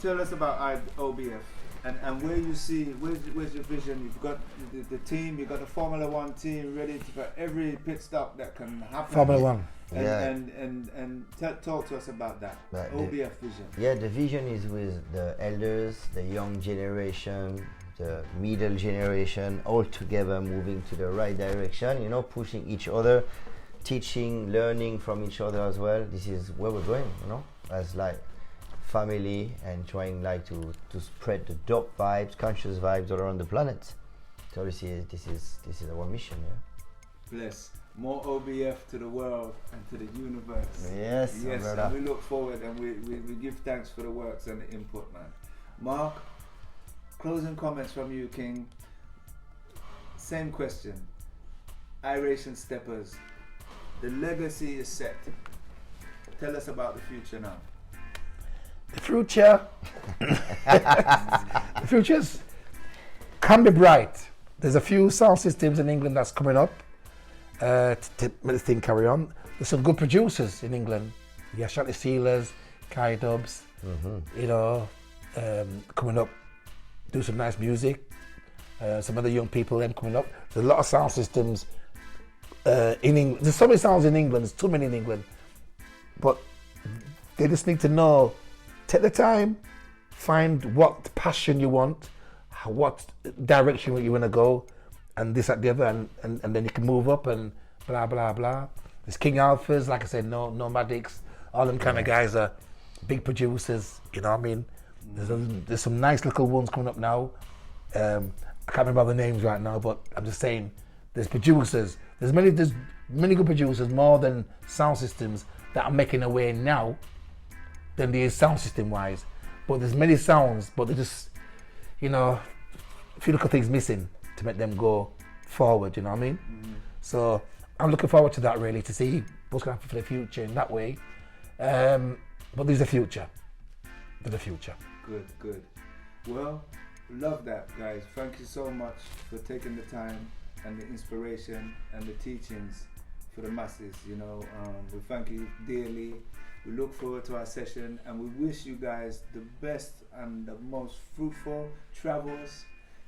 Tell us about O.B.F. And where you see, where's your vision? You've got the team, you've got the Formula One team ready for every pit stop that can happen. Formula One. And talk to us about that. Right, O.B.F vision. Yeah, the vision is with the elders, the young generation, the middle generation, all together moving to the right direction, you know, pushing each other, teaching, learning from each other as well. This is where we're going, you know, as like family, and trying like to spread the dope vibes, conscious vibes all around the planet. So this is our mission, yeah. Bless. More O.B.F to the world and to the universe. Yes, and we look forward, and we give thanks for the works and the input, man. Mark, closing comments from you, King. Same question. Iration Steppas. The legacy is set. Tell us about the future now. The future, the futures can be bright. There's a few sound systems in England that's coming up to make the thing carry on. There's some good producers in England. Yeah, Shanty Sealers, Kai Dubs, you know, coming up, do some nice music. Some other young people them coming up. There's a lot of sound systems in England. There's so many sounds in England. There's too many in England, but they just need to know. Take the time, find what passion you want, what direction you want to go, and this, that, the other, and then you can move up and blah, blah, blah. There's King Alphas, like I said, Nomadics, all them kind of guys are big producers, you know what I mean? There's some nice little ones coming up now. I can't remember the names right now, but I'm just saying, there's producers. There's many good producers, more than sound systems, that are making their way now than there is sound system wise. But there's many sounds, but they just, you know, a few little things missing to make them go forward, you know what I mean? So I'm looking forward to that, really, to see what's going to happen for the future in that way. But there's a future. There's a future. Good. Well, love that, guys. Thank you so much for taking the time and the inspiration and the teachings for the masses, you know. We thank you dearly. We look forward to our session, and we wish you guys the best and the most fruitful travels,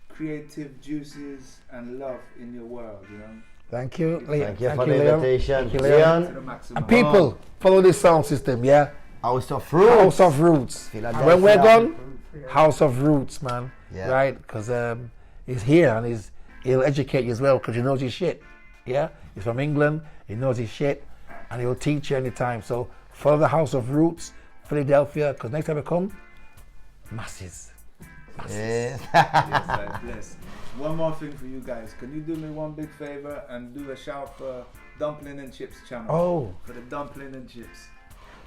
creative juices, and love in your world, you know. Thank you, Leon. Thank you for the invitation. Thank you, Leon. And people, follow this sound system, yeah? House of Roots. House of Roots. When we're gone, House of Roots, man. Yeah. Right? Because he's here, and he'll educate you as well, because he knows his shit. Yeah? He's from England, he knows his shit, and he'll teach you anytime. So follow the House of Roots, Philadelphia, because next time we come, masses. Yes. Yes, I bless. One more thing for you guys. Can you do me one big favor and do a shout for Dumplin and Chips channel? Oh. For the Dumplin and Chips.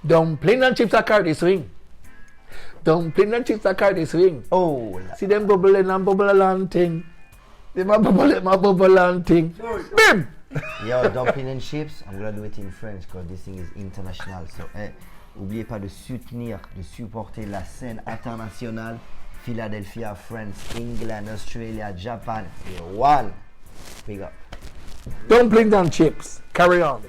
Dumpling and chips are carry swing. Dumpling and chips are carry swing. Oh. See them bubbling and bubble along thing. Them a bubble and thing. Bim! Yo, Dumplin and Chips, I'm gonna do it in French because this thing is international. So, oubliez pas de soutenir, de supporter la scène internationale. Philadelphia, France, England, Australia, Japan. One. Big up. Dumpling and chips. Carry on.